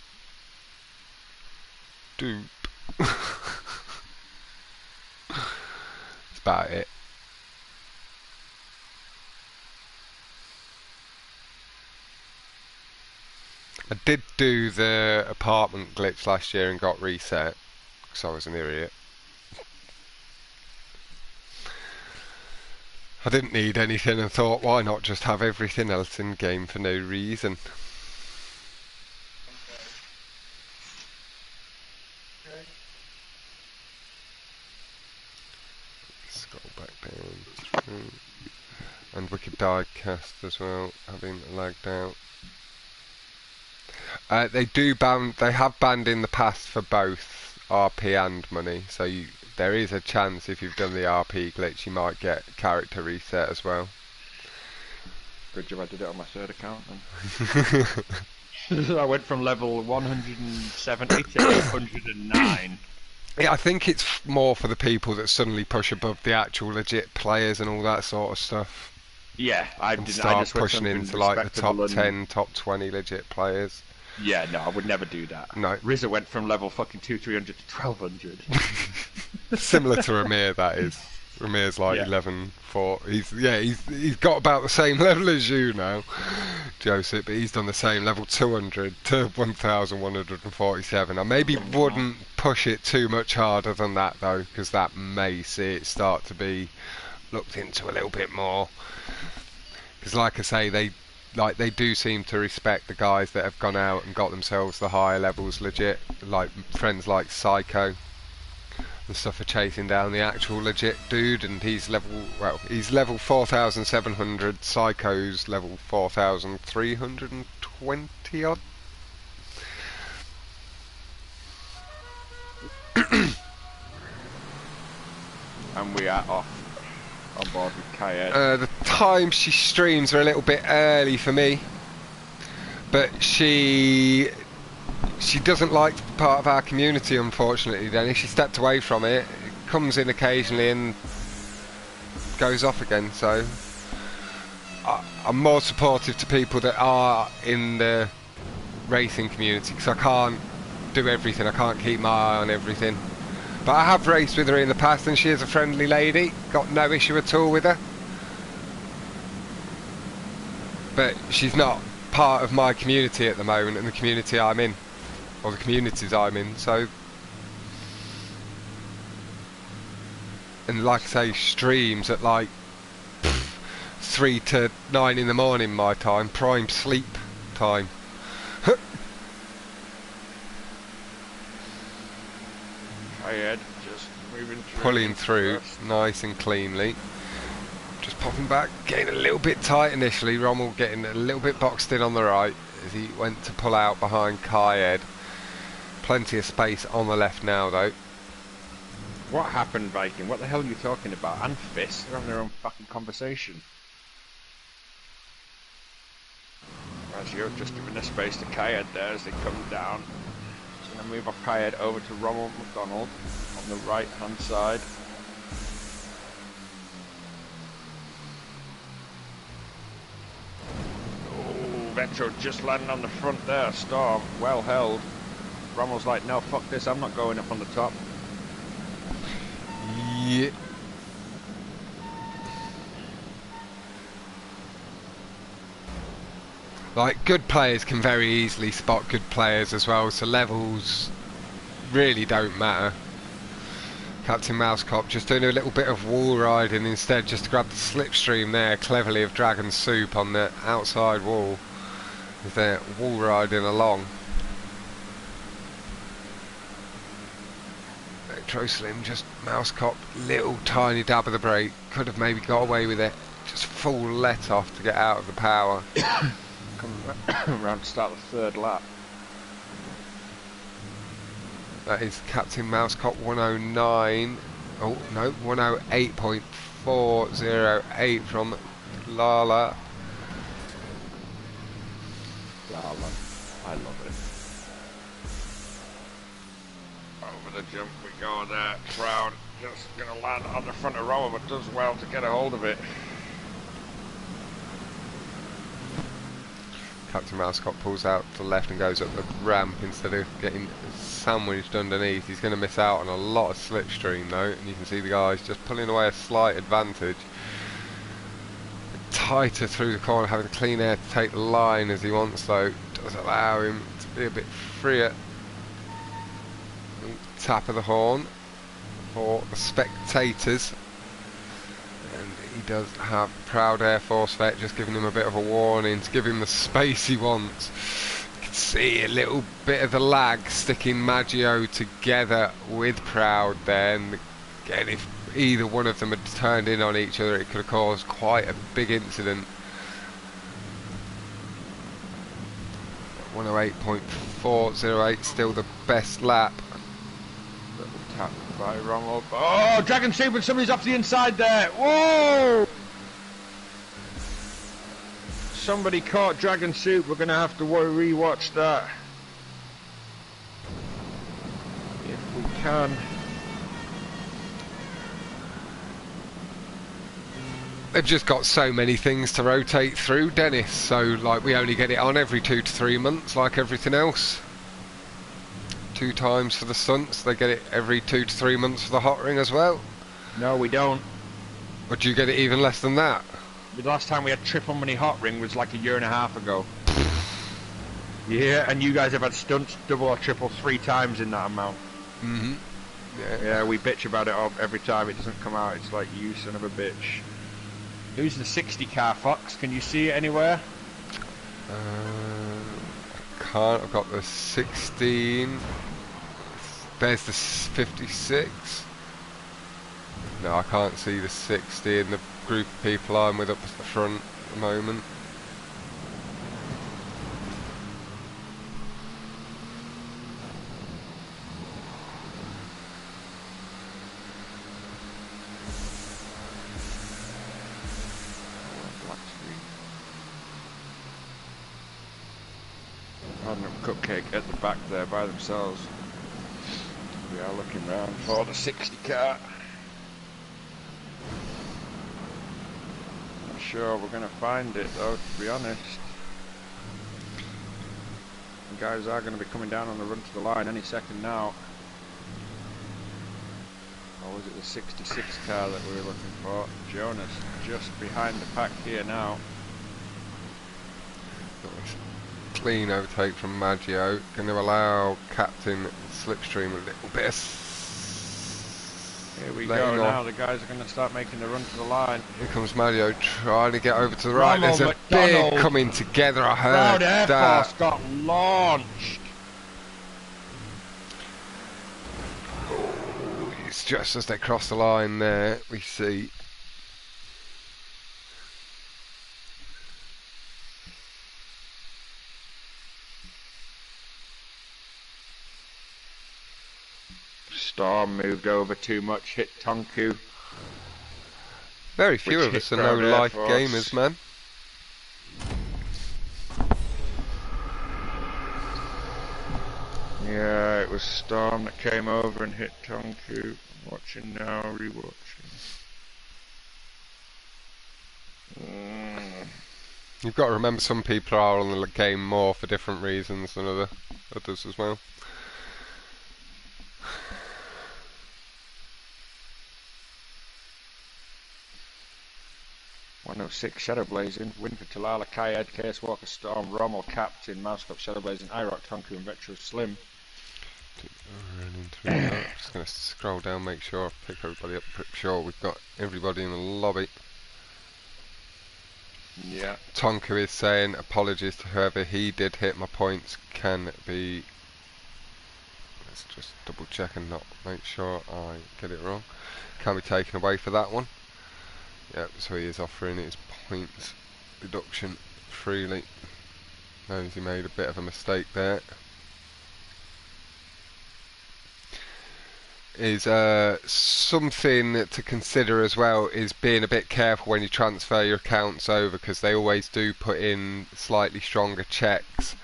dupe. That's about it. I did do the apartment glitch last year and got reset because I was an idiot. I didn't need anything and thought, why not just have everything else in game for no reason. Scroll back down. And Wicked Diecast as well, having lagged out. They have banned in the past for both RP and money, so there is a chance if you've done the RP glitch you might get character reset as well. Good job I did it on my third account then. I went from level 170 to 809. Yeah, I think it's more for the people that suddenly push above the actual legit players and all that sort of stuff. Yeah, I just pushing into like the top 10, top 20 legit players. Yeah, no, I would never do that. No. Rizza went from level fucking 300 to 1200. Similar to Ramir, that is. Ramir's like 11, 4. He's got about the same level as you now, Joseph, but he's done the same, level 200 to 1147. I maybe wouldn't push it too much harder than that though, because that may see it start to be looked into a little bit more. Because like I say, they do seem to respect the guys that have gone out and got themselves the higher levels legit, like friends like Psycho and stuff are chasing down the actual legit dude, and he's level 4,700, Psycho's level 4,320 odd. And we are off on board with Kayed. The time she streams are a little bit early for me, but she doesn't like to be part of our community, unfortunately. Then if she stepped away from it, comes in occasionally and goes off again. So I'm more supportive to people that are in the racing community, because I can't do everything. I can't keep my eye on everything. But I have raced with her in the past and she is a friendly lady, got no issue at all with her. But she's not part of my community at the moment, and the community I'm in, or the communities I'm in, so... And like I say, streams at like 3 to 9 in the morning my time, prime sleep time. Kayed just moving through. Pulling through nice and cleanly. Just popping back, getting a little bit tight initially. Rommel getting a little bit boxed in on the right as he went to pull out behind Kayed. Plenty of space on the left now though. What happened, Viking? What the hell are you talking about? And Fist, they're having their own fucking conversation. As you're just giving the space to Kayed there as they come down. Just going to move off Kayed over to Rommel McDonald on the right hand side. Oh, Vetro just landing on the front there. Storm, well held. Rommel's like, no, fuck this, I'm not going up on the top. Yeah. Like, good players can very easily spot good players as well, so levels really don't matter. Captain Mousecop just doing a little bit of wall riding instead, just to grab the slipstream there cleverly of Dragon Soup on the outside wall as they're wall riding along. Electro Slim, just Mousecop, little tiny dab of the brake, could have maybe got away with it, just full let off to get out of the power. Coming around to start the third lap. That is Captain Mousecop 109. Oh no, 108.408 from Lala. Lala, I love it. Over the jump we go there. Proud, just gonna land on the front of Rower, but does well to get a hold of it. Captain Mousecop pulls out to the left and goes up the ramp instead of getting sandwiched underneath. He's going to miss out on a lot of slipstream though, and you can see the guys just pulling away a slight advantage. Tighter through the corner, having clean air to take the line as he wants though, does allow him to be a bit freer. Tap of the horn for the spectators. And he does have Proud Air Force vet just giving him a bit of a warning to give him the space he wants. You can see a little bit of the lag sticking Maggio together with Proud there, and again, if either one of them had turned in on each other, it could have caused quite a big incident. 108.408, still the best lap. Little tap by Rommel. Oh, Dragon Soup, and somebody's off the inside there. Whoa! Somebody caught Dragon Soup. We're going to have to re-watch that. If we can. They've just got so many things to rotate through, Dennis, so like we only get it on every 2 to 3 months like everything else. 2 times for the stunts, they get it every 2 to 3 months for the Hotring as well. No, we don't. Or do you get it even less than that? The last time we had triple money Hotring was like a year and a half ago. Yeah, and you guys have had stunts double or triple 3 times in that amount. Mm-hmm. Yeah, we bitch about it every time it doesn't come out. It's like, you son of a bitch. Who's the 60 car, Fox? Can you see it anywhere? I can't. I've got the 16. There's the 56. No, I can't see the 60 in the group of people I'm with up at the front at the moment. Cupcake at the back there by themselves. We are looking round for the 60 car. Not sure we're going to find it though, to be honest. The guys are going to be coming down on the run to the line any second now. Or was it the 66 car that we were looking for? Jonas just behind the pack here now. Clean overtake from Maggio, going to allow Captain Slipstream a little bit of here we go now, the guys are going to start making the run to the line. Here comes Maggio trying to get over to the right. There's a McDonald. big coming together, I heard Proud Air that. Force got launched. Oh, it's just as they cross the line there, we see Storm moved over too much, hit Tonku. very few of us are no life gamers, man. Yeah, it was Storm that came over and hit Tonku. Watching now, rewatching. You've got to remember some people are on the game more for different reasons than others as well. .106 Shadow Blazing, win for Talala, Kayed, KS Walker, Storm, Rommel, Captain, Mousecop, Shadow Blazing, IROC, Tonku and Vetro Slim. Just going to scroll down, make sure I pick everybody up. Pretty sure we've got everybody in the lobby. Yeah. Tonku is saying apologies to whoever he did hit. My points can be. Let's just double check and not make sure I get it wrong. Can be taken away for that one. Yep, so he is offering his points deduction freely. Knows he made a bit of a mistake there. Is something to consider as well is being a bit careful when you transfer your accounts over, because they always do put in slightly stronger checks.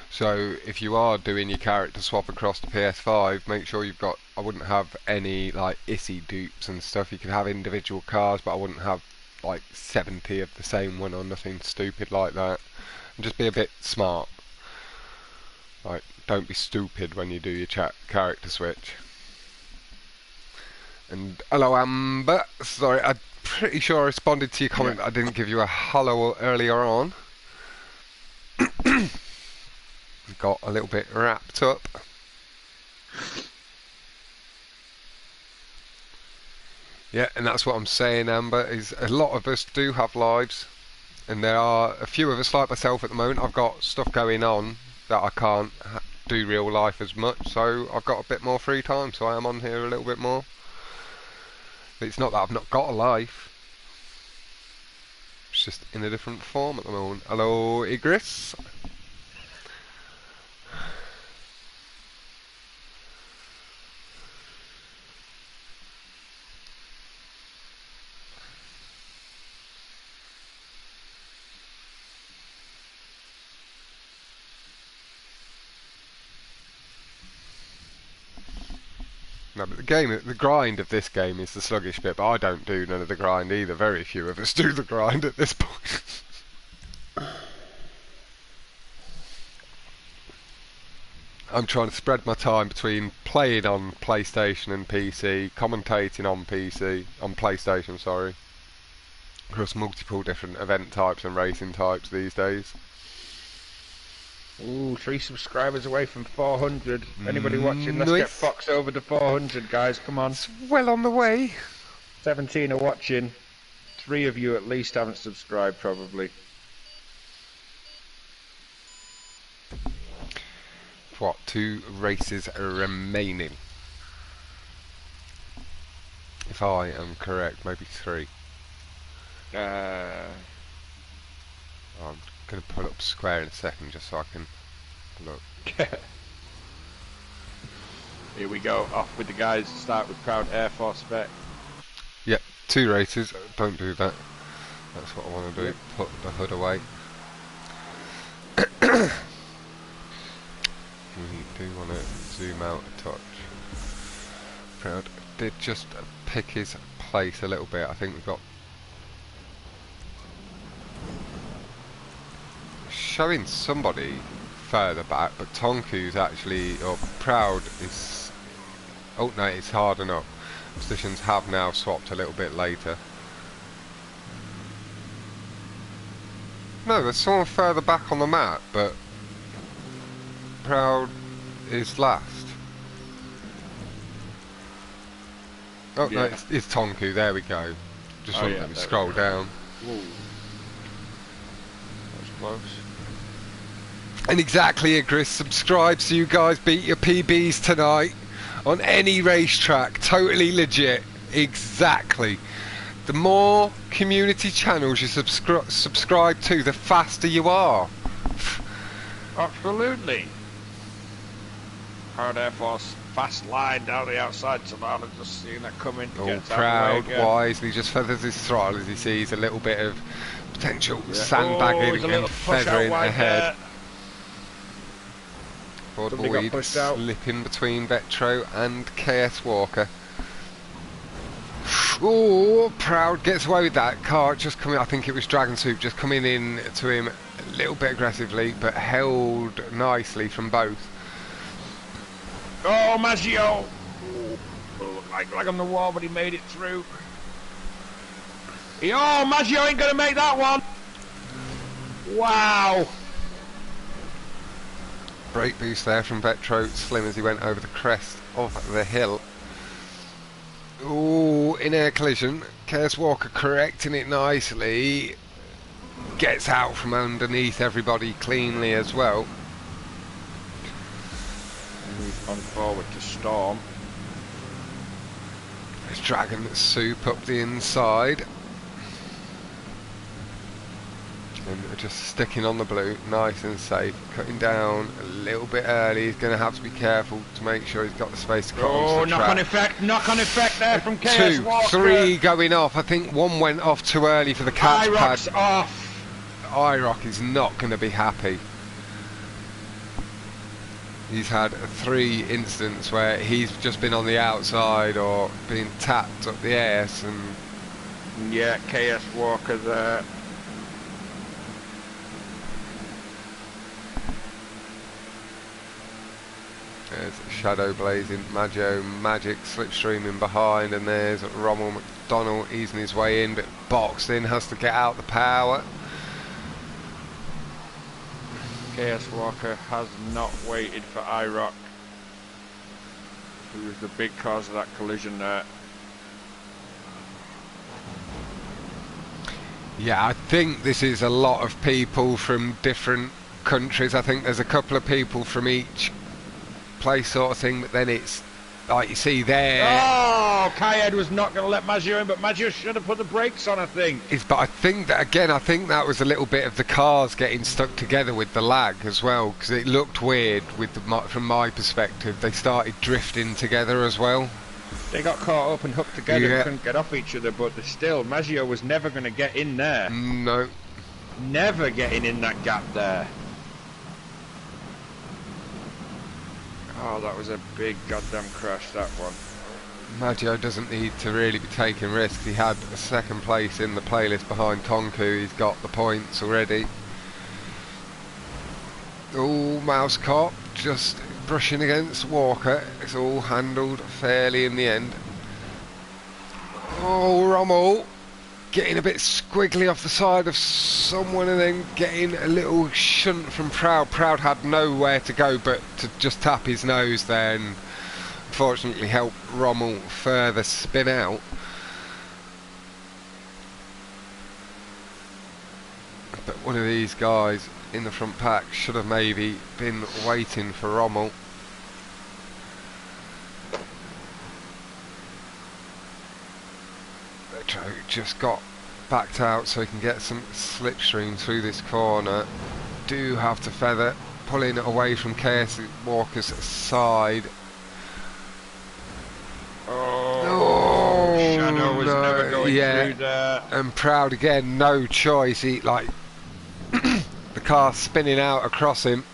So if you are doing your character swap across to PS5, make sure you've got, I wouldn't have any like ISI dupes and stuff. You could have individual cars, but I wouldn't have like 70 of the same one or nothing stupid like that. And just be a bit smart. Like, don't be stupid when you do your character switch. And hello Amber, sorry, I'm pretty sure I responded to your comment. I didn't give you a hello earlier on. Got a little bit wrapped up. Yeah, and that's what I'm saying, Amber, is a lot of us do have lives, and there are a few of us like myself at the moment. I've got stuff going on that I can't do real life as much, so I've got a bit more free time, so I am on here a little bit more. But it's not that I've not got a life, it's just in a different form at the moment. Hello Igris. No, but the grind of this game is the sluggish bit, but I don't do none of the grind either. Very few of us do the grind at this point. I'm trying to spread my time between playing on PlayStation and PC, commentating on PlayStation, sorry, across multiple different event types and racing types these days. Ooh, 3 subscribers away from 400. Anybody watching? Let's get Fox over to 400, guys. Come on. It's well on the way. 17 are watching. 3 of you at least haven't subscribed, probably. What, 2 races remaining? If I am correct, maybe 3. I'm going to pull up Square in a second just so I can look. Here we go, off with the guys. Start with Proud Air Force Vet. Yep, 2 races. Don't do that. That's what I want to do. Yep. Put the hood away. We do want to zoom out a touch. Proud did just pick his place a little bit. I think we've got showing somebody further back, but Tonku's actually, or Proud is, oh no, it's hard enough. Positions have now swapped a little bit later. No, there's someone further back on the map, but Proud is last. Oh no, it's Tonku, there we go. Just let me scroll down. Whoa. That was close. And exactly, Chris, subscribe so you guys beat your PBs tonight on any racetrack. Totally legit. Exactly. The more community channels you subscribe to, the faster you are. Absolutely. Proud Air Force, fast line down the outside Savannah, just seeing that coming. All Proud, wisely, just feathers his throttle as he sees a little bit of potential sandbagging and feathering ahead. Weed slipping between Vetro and KS Walker. Oh, Proud gets away with that. Car just coming, I think it was Dragon Soup, just coming in to him a little bit aggressively, but held nicely from both. Oh, Maggio! Like on the wall, but he made it through. Oh, Maggio ain't gonna make that one! Wow! Brake boost there from Vetro, slim as he went over the crest of the hill. Ooh, in-air collision. KS Walker correcting it nicely. Gets out from underneath everybody cleanly as well. Move on forward to Storm. There's Dragon Soup up the inside. And just sticking on the blue, nice and safe. Cutting down a little bit early. He's going to have to be careful to make sure he's got the space to cut onto the track. Knock-on effect there from KS 2, Walker. 3 going off. I think 1 went off too early for the catch IROC's pad. Off. IROC is not going to be happy. He's had 3 incidents where he's just been on the outside or been tapped up the ass and Yeah, KS Walker there. There's Shadow Blazing, Maggio Magic slipstreaming behind, and there's Rommel McDonald easing his way in, but boxed in, has to get out the power. KS Walker has not waited for IROC, who was the big cause of that collision there. Yeah, I think this is a lot of people from different countries. I think there's a couple of people from each place sort of thing, but then it's like you see there. Oh, Kayed was not going to let Maggio in, but Maggio should have put the brakes on, I think. But I think that, again, I think that was a little bit of the cars getting stuck together with the lag as well, because it looked weird with from my perspective. They started drifting together as well. They got caught up and hooked together and couldn't get off each other, but still, Maggio was never going to get in there. No. Never getting in that gap there. Oh, that was a big goddamn crash, that one. Maggio doesn't need to really be taking risks. He had a second place in the playlist behind Tonku. He's got the points already. Oh, Mouse Cop just brushing against Walker. It's all handled fairly in the end. Oh, Rommel getting a bit squiggly off the side of someone and then getting a little shunt from Proud. Proud had nowhere to go but to just tap his nose there and unfortunately help Rommel further spin out. But one of these guys in the front pack should have maybe been waiting for Rommel. Just got backed out so he can get some slipstream through this corner. Do have to feather, pulling away from KS Walker's side. Oh, Shadow was never going through there. And Proud again, no choice. He like the car spinning out across him.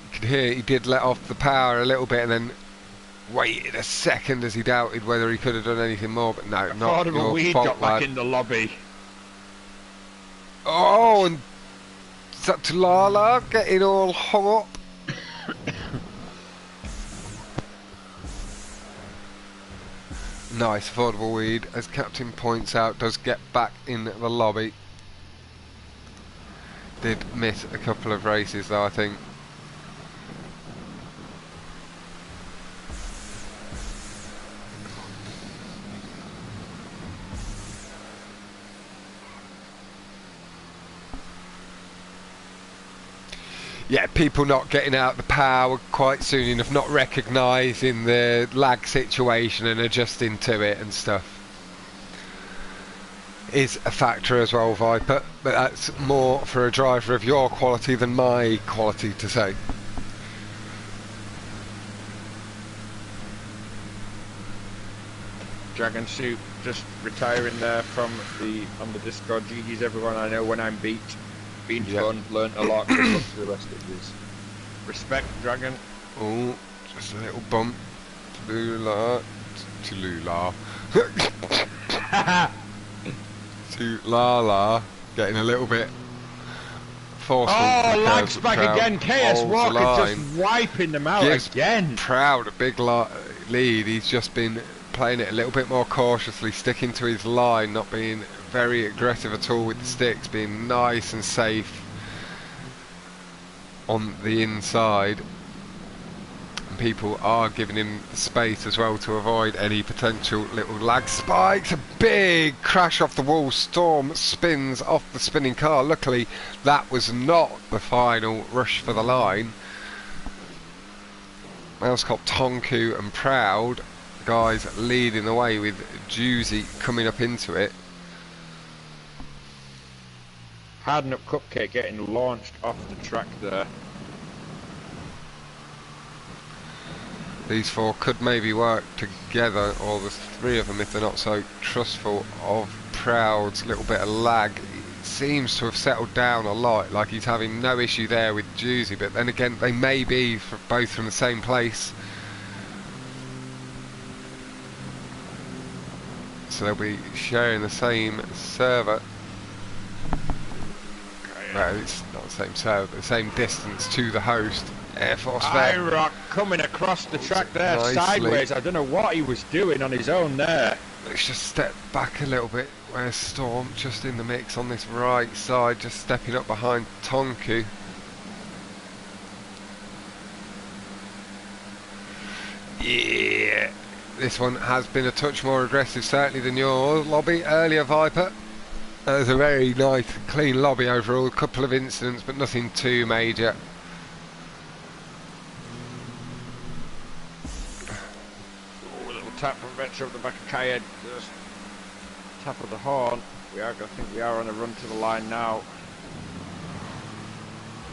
You could hear he did let off the power a little bit and then waited a second as he doubted whether he could have done anything more, but no, not your weed fault, got lad. back in the lobby. Oh, and is that Tulala getting all hung up? Nice, affordable weed, as Captain points out, does get back in the lobby. Did miss a couple of races though, I think. Yeah, people not getting out the power quite soon enough, not recognising the lag situation and adjusting to it and stuff is a factor as well, Viper, but that's more for a driver of your quality than my quality to say. Dragon Suit just retiring there from on the Discord. GG's everyone I know when I'm beat. Been fun, learnt a lot, good luck to the rest of this. Respect, Dragon. Oh, just a little bump. Tulula. Tulala. Getting a little bit forceful. Oh, lags back again. KS Walker just wiping them out again. Proud, a big lead. He's just been playing it a little bit more cautiously, sticking to his line, not being very aggressive at all with the sticks, being nice and safe on the inside. And people are giving him the space as well to avoid any potential little lag spikes. A big crash off the wall. Storm spins off the spinning car. Luckily that was not the final rush for the line. Mousecop, Tonku and Proud guys leading the way with Juicy coming up into it. Harden Up Cupcake getting launched off the track there. These four could maybe work together, or the three of them if they're not so trustful of Proud's little bit of lag. It seems to have settled down a lot, like he's having no issue there with Juicy, but then again they may be both from the same place. so they'll be sharing the same server. Well, it's not the same server, but the same distance to the host. Air Force Vet. IROC coming across the track there Nicely. sideways. I don't know what he was doing on his own there. Let's just step back a little bit. Where's Storm? Just in the mix on this right side, just stepping up behind Tonku. Yeah, this one has been a touch more aggressive certainly than your lobby earlier, Viper. It was a very nice clean lobby overall, a couple of incidents but nothing too major. Ooh, a little tap from Retro at the back of Kayed, just tap of the horn. I think we are on a run to the line now.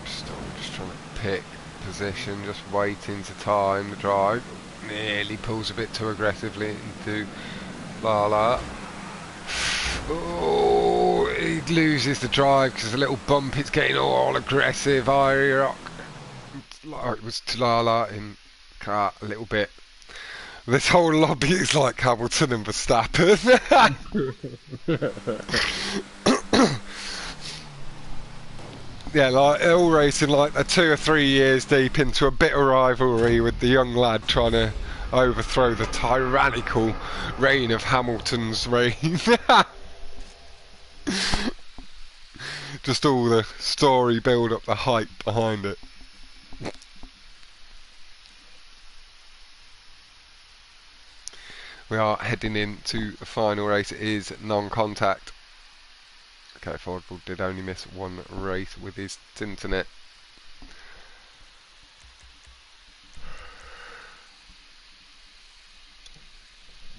Just trying to pick position, just waiting to time the drive. Nearly pulls a bit too aggressively into Lala. Oh, he loses the drive because a little bump. It's getting all aggressive. IROC, it was to Lala in car a little bit. This whole lobby is like Hamilton and Verstappen. Yeah, like all racing like they're 2 or 3 years deep into a bitter rivalry with the young lad trying to overthrow the tyrannical reign of Hamilton's reign. Just all the story build up, the hype behind it. We are heading into the final race. It is non-contact. Okay, Fordbull did only miss one race with his internet.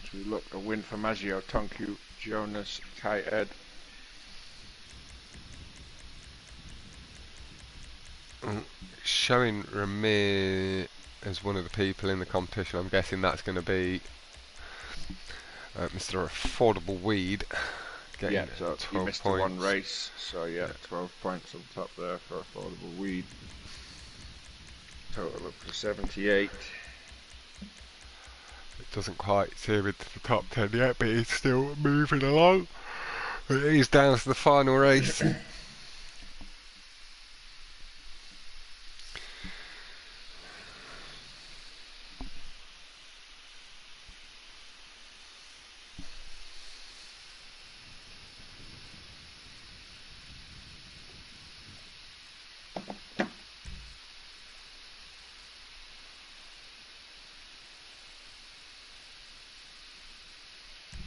As we look, a win for Maggio, Tonku, Jonas, Kayed. Showing Ramir as one of the people in the competition. I'm guessing that's going to be Mr. Affordable Weed. Yeah, so he missed the one points. race, so yeah, 12 points on top there for Affordable Weed. Total up to 78. It doesn't quite see him into the top 10 yet, but he's still moving along. But he's down to the final race.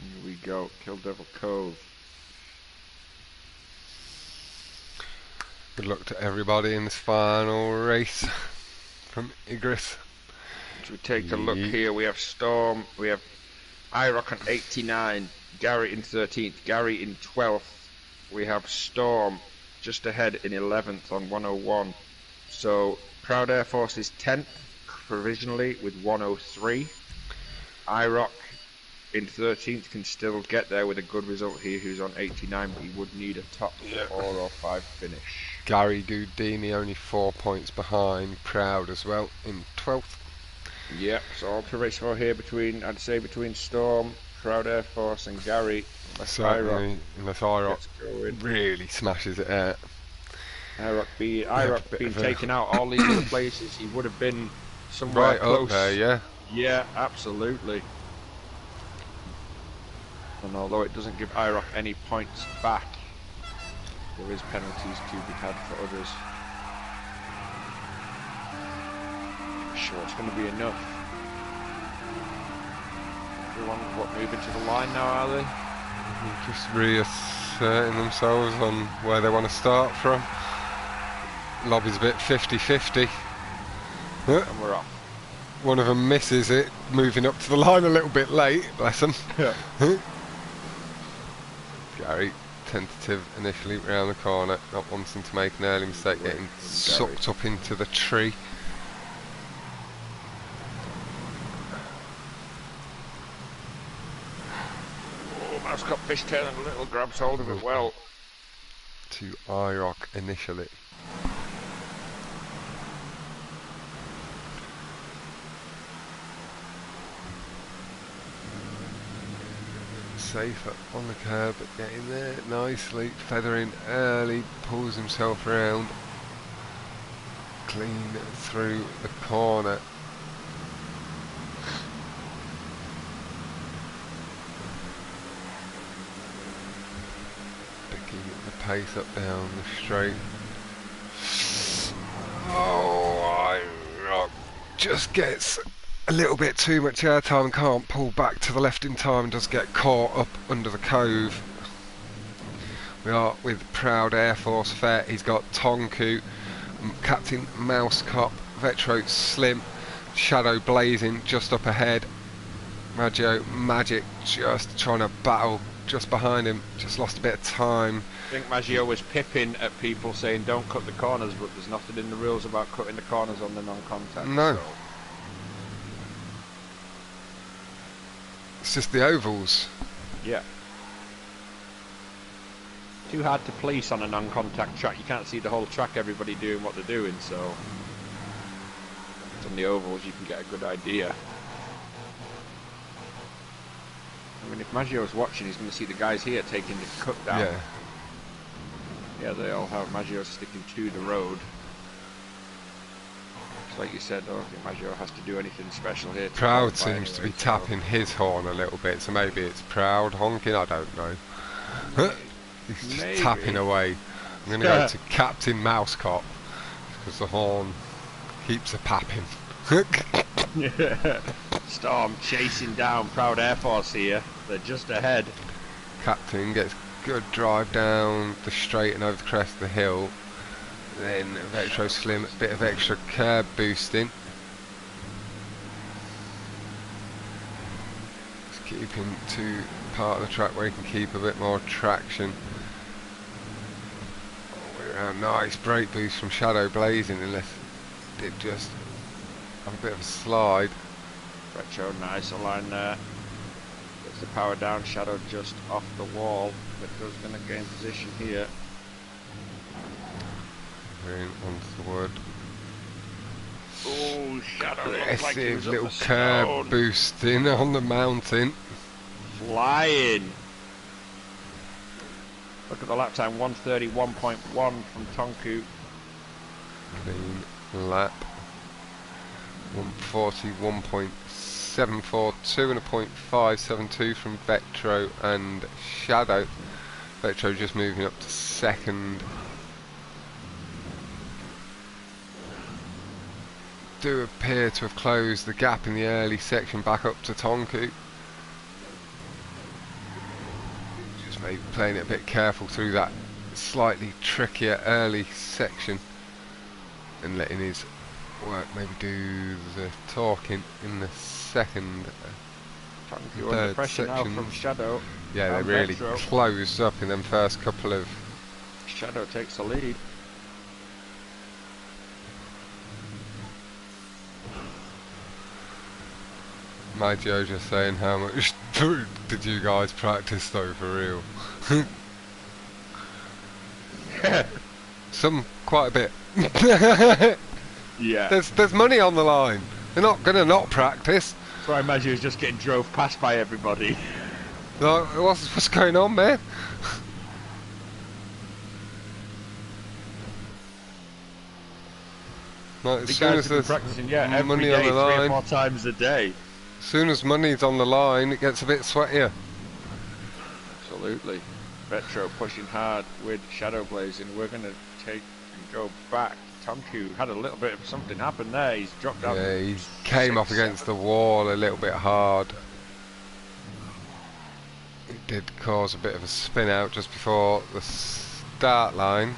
Here we go, Kill Devil Cove. Good luck to everybody in this final race from Igris. As we take a look here, we have Storm, we have IROC on 89, Gary in 13th, Gary in 12th. We have Storm just ahead in 11th on 101. So Proud Air Force is 10th provisionally with 103. IROC in 13th can still get there with a good result here, who's on 89, but he would need a top 4 or 5 finish. Gary Goudini only 4 points behind Proud as well in 12th. Yep, so all to race for here between, I'd say between Storm, Proud Air Force and Gary. Certainly, unless IROC really smashes it out. IROC being taken out all these other places, he would have been somewhere Right close. up there, yeah. Yeah, absolutely. And although it doesn't give IROC any points back, there is penalties to be had for others. I'm sure it's going to be enough. Everyone, moving to the line now, are they? Just reasserting themselves on where they want to start from. Lobby's a bit 50-50. And we're off. One of them misses it, moving up to the line a little bit late, bless them. Yeah. Gary, tentative initially round the corner, not wanting to make an early mistake, getting sucked up into the tree. Oh, mouse got fishtail and a little grabs hold of it well. To IROC initially. safer on the curb, but getting there nicely, feathering early, pulls himself around, clean through the corner. Picking the pace up down the straight. Oh, just gets a little bit too much airtime and can't pull back to the left in time and just get caught up under the cove. We are with Proud Air Force Vet. He's got Tonku, Captain Mouse Cop, Vetro Slim, Shadow Blazing just up ahead. Maggio Magic just trying to battle just behind him, just lost a bit of time. I think Maggio was pipping at people saying don't cut the corners, but there's nothing in the rules about cutting the corners on the non-contact. No. So. It's just the ovals. Yeah. Too hard to police on a non-contact track. You can't see the whole track, everybody doing what they're doing, so it's on the ovals you can get a good idea. I mean, if Maggio's watching, he's going to see the guys here taking the cut down. Yeah. Yeah, they all have Maggio sticking to the road. It's like you said, I don't think Maggio has to do anything special here. Proud seems to be tapping his horn a little bit, so maybe it's Proud honking, I don't know. He's just tapping away. I'm going to go to Captain Mouse Cop, because the horn keeps a-papping. Storm chasing down Proud Air Force here. They're just ahead. Captain gets good drive down the straight and over the crest of the hill. Then Vetro Slim, a bit of extra curb boosting. Just keeping to part of the track where he can keep a bit more traction. We're around, nice brake boost from Shadow Blazing, unless it did just have a bit of a slide. Retro, nice line there. Gets the power down, Shadow just off the wall. Retro's going to gain position here. Going onto the wood. Oh, Shadow looks like he Aggressive was up little the curb stone. boosting on the mountain. Flying. Look at the lap time, 1:31.1 from Tonku. Clean lap. 141.742 and a .572 from Vetro and Shadow. Vetro just moving up to second. Do appear to have closed the gap in the early section back up to Tonku. Just maybe playing it a bit careful through that slightly trickier early section and letting his work maybe do the talking in the second Tonku under pressure now from Shadow. Yeah, they really closed up in them first couple of... Shadow takes the lead. Maggio just saying how much did you guys practice though, for real? Some, quite a bit. Yeah. There's money on the line. They're not gonna not practice. That's why Maggio's just getting drove past by everybody. Like, what's going on, man? Like, as soon as there's practicing, every money day, on the 3 or line, 4 times a day. as soon as money's on the line, it gets a bit sweatier. Absolutely. Retro pushing hard with Shadow Blazing. We're going to take and go back. Tonku had a little bit of something happen there. He's dropped down. Yeah, he came up against the wall a little bit hard. It did cause a bit of a spin out just before the start line.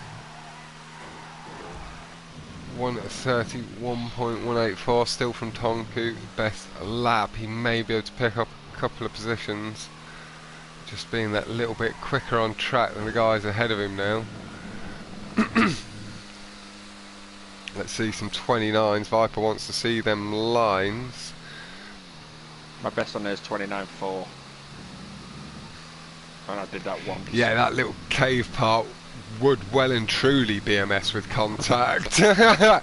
1:31.184 still from Tonku. Best lap. He may be able to pick up a couple of positions. Just being that little bit quicker on track than the guys ahead of him now. Let's see some 29s. Viper wants to see them lines. My best on there is 29.4. And I did that once. Yeah, that little cave part would well and truly BMS with contact. Shadow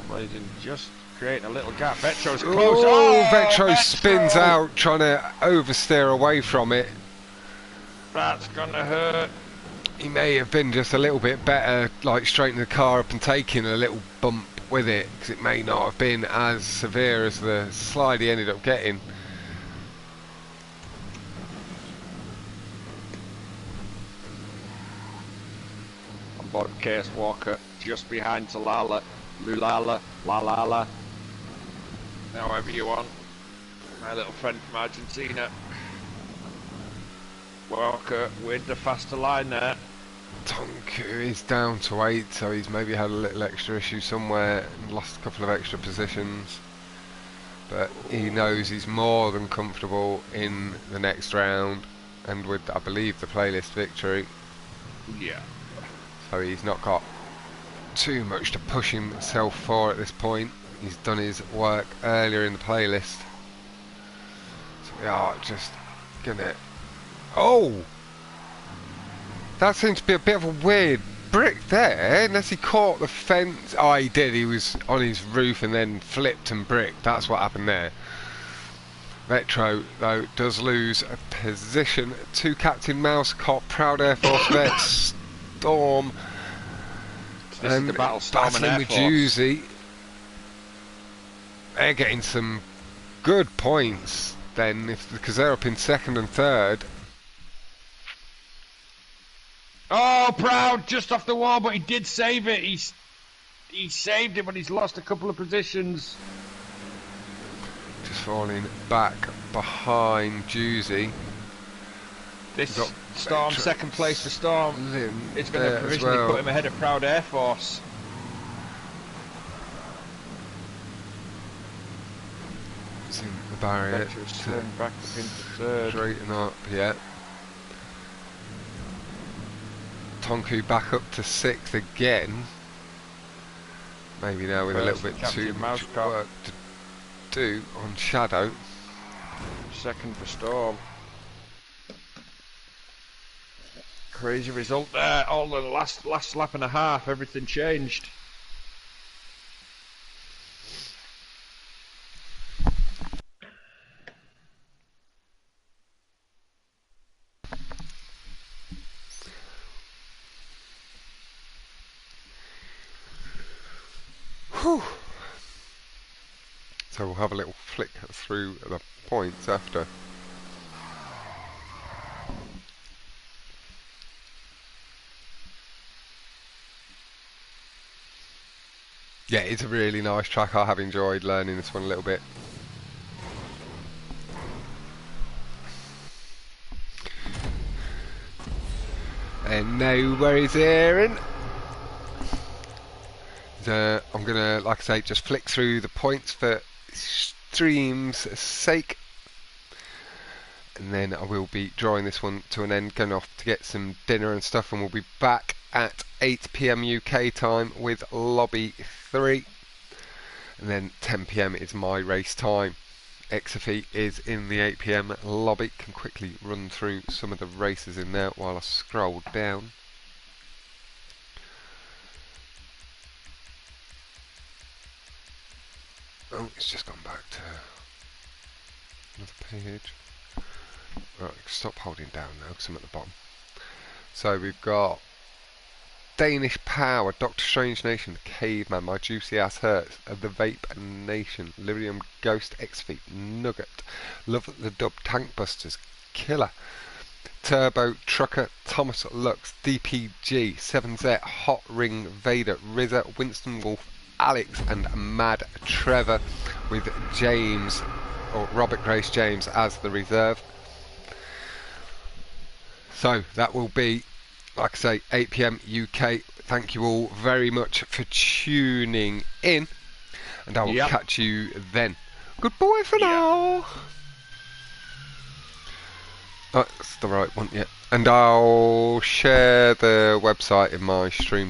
Blazing just creating a little gap. Vetro's close. Oh, Vetro Vetro! spins out, trying to oversteer away from it. That's gonna hurt. He may have been just a little bit better, like straightening the car up and taking a little bump with it, because it may not have been as severe as the slide he ended up getting. On board Case Walker, just behind Talala, Lulala, Lalala, however you want. My little friend from Argentina. Walker with the faster line there. Tonku is down to 8, so he's maybe had a little extra issue somewhere and lost a couple of extra positions. But he knows he's more than comfortable in the next round, and with, I believe, the playlist victory. Yeah. So he's not got too much to push himself for at this point. He's done his work earlier in the playlist. So we are just gonna... Oh! That seems to be a bit of a weird brick there, unless he caught the fence. Oh, he did. He was on his roof and then flipped and bricked. That's what happened there. Vetro, though, does lose a position to Captain Mouse, Cop, Proud Air Force Vet, Storm, This is the battle Storm and battling Air with Force. Juicy. They're getting some good points then, because they're up in second and third. Oh, Proud just off the wall, but he did save it. He saved it, but he's lost a couple of positions. Just falling back behind Juicy. This Got Storm, Vetro second place for Storm. Lim It's going to there as provisionally well. put him ahead of Proud Air Force. It's in the barrier Vetro's to turned back up into third. straighten up, yeah. Tonku back up to 6th again. Maybe now with a little bit Captain too much Mousecop. work to do on Shadow. Second for Storm. Crazy result there. All the last lap and a half, everything changed. Whew. So we'll have a little flick through the points after. Yeah, it's a really nice track. I have enjoyed learning this one a little bit. And no worries, Aaron. I'm gonna, like I say, just flick through the points for stream's sake, and then I will be drawing this one to an end, going off to get some dinner and stuff, and we'll be back at 8 PM UK time with Lobby 3, and then 10 PM is my race time. Exafeet is in the 8 PM lobby. Can quickly run through some of the races in there while I scroll down. Oh, it's just gone back to another page. Right, stop holding down now because I'm at the bottom. So we've got Danish Power, Doctor Strange Nation, The Caveman, My Juicy Ass Hurts, The Vape Nation, Lyrium Ghost, X-Feet, Nugget, Love the Dub, Tank Busters, Killer, Turbo Trucker, Thomas Lux, DPG, 7Z, Hotring, Vader, Rizza, Winston Wolf, Alex and Mad Trevor, with James, or Robert Grace James, as the reserve. So that will be, like I say, 8 PM UK. Thank you all very much for tuning in, and I will catch you then. Goodbye for now. Oh, that's the right one, yeah. And I'll share the website in my stream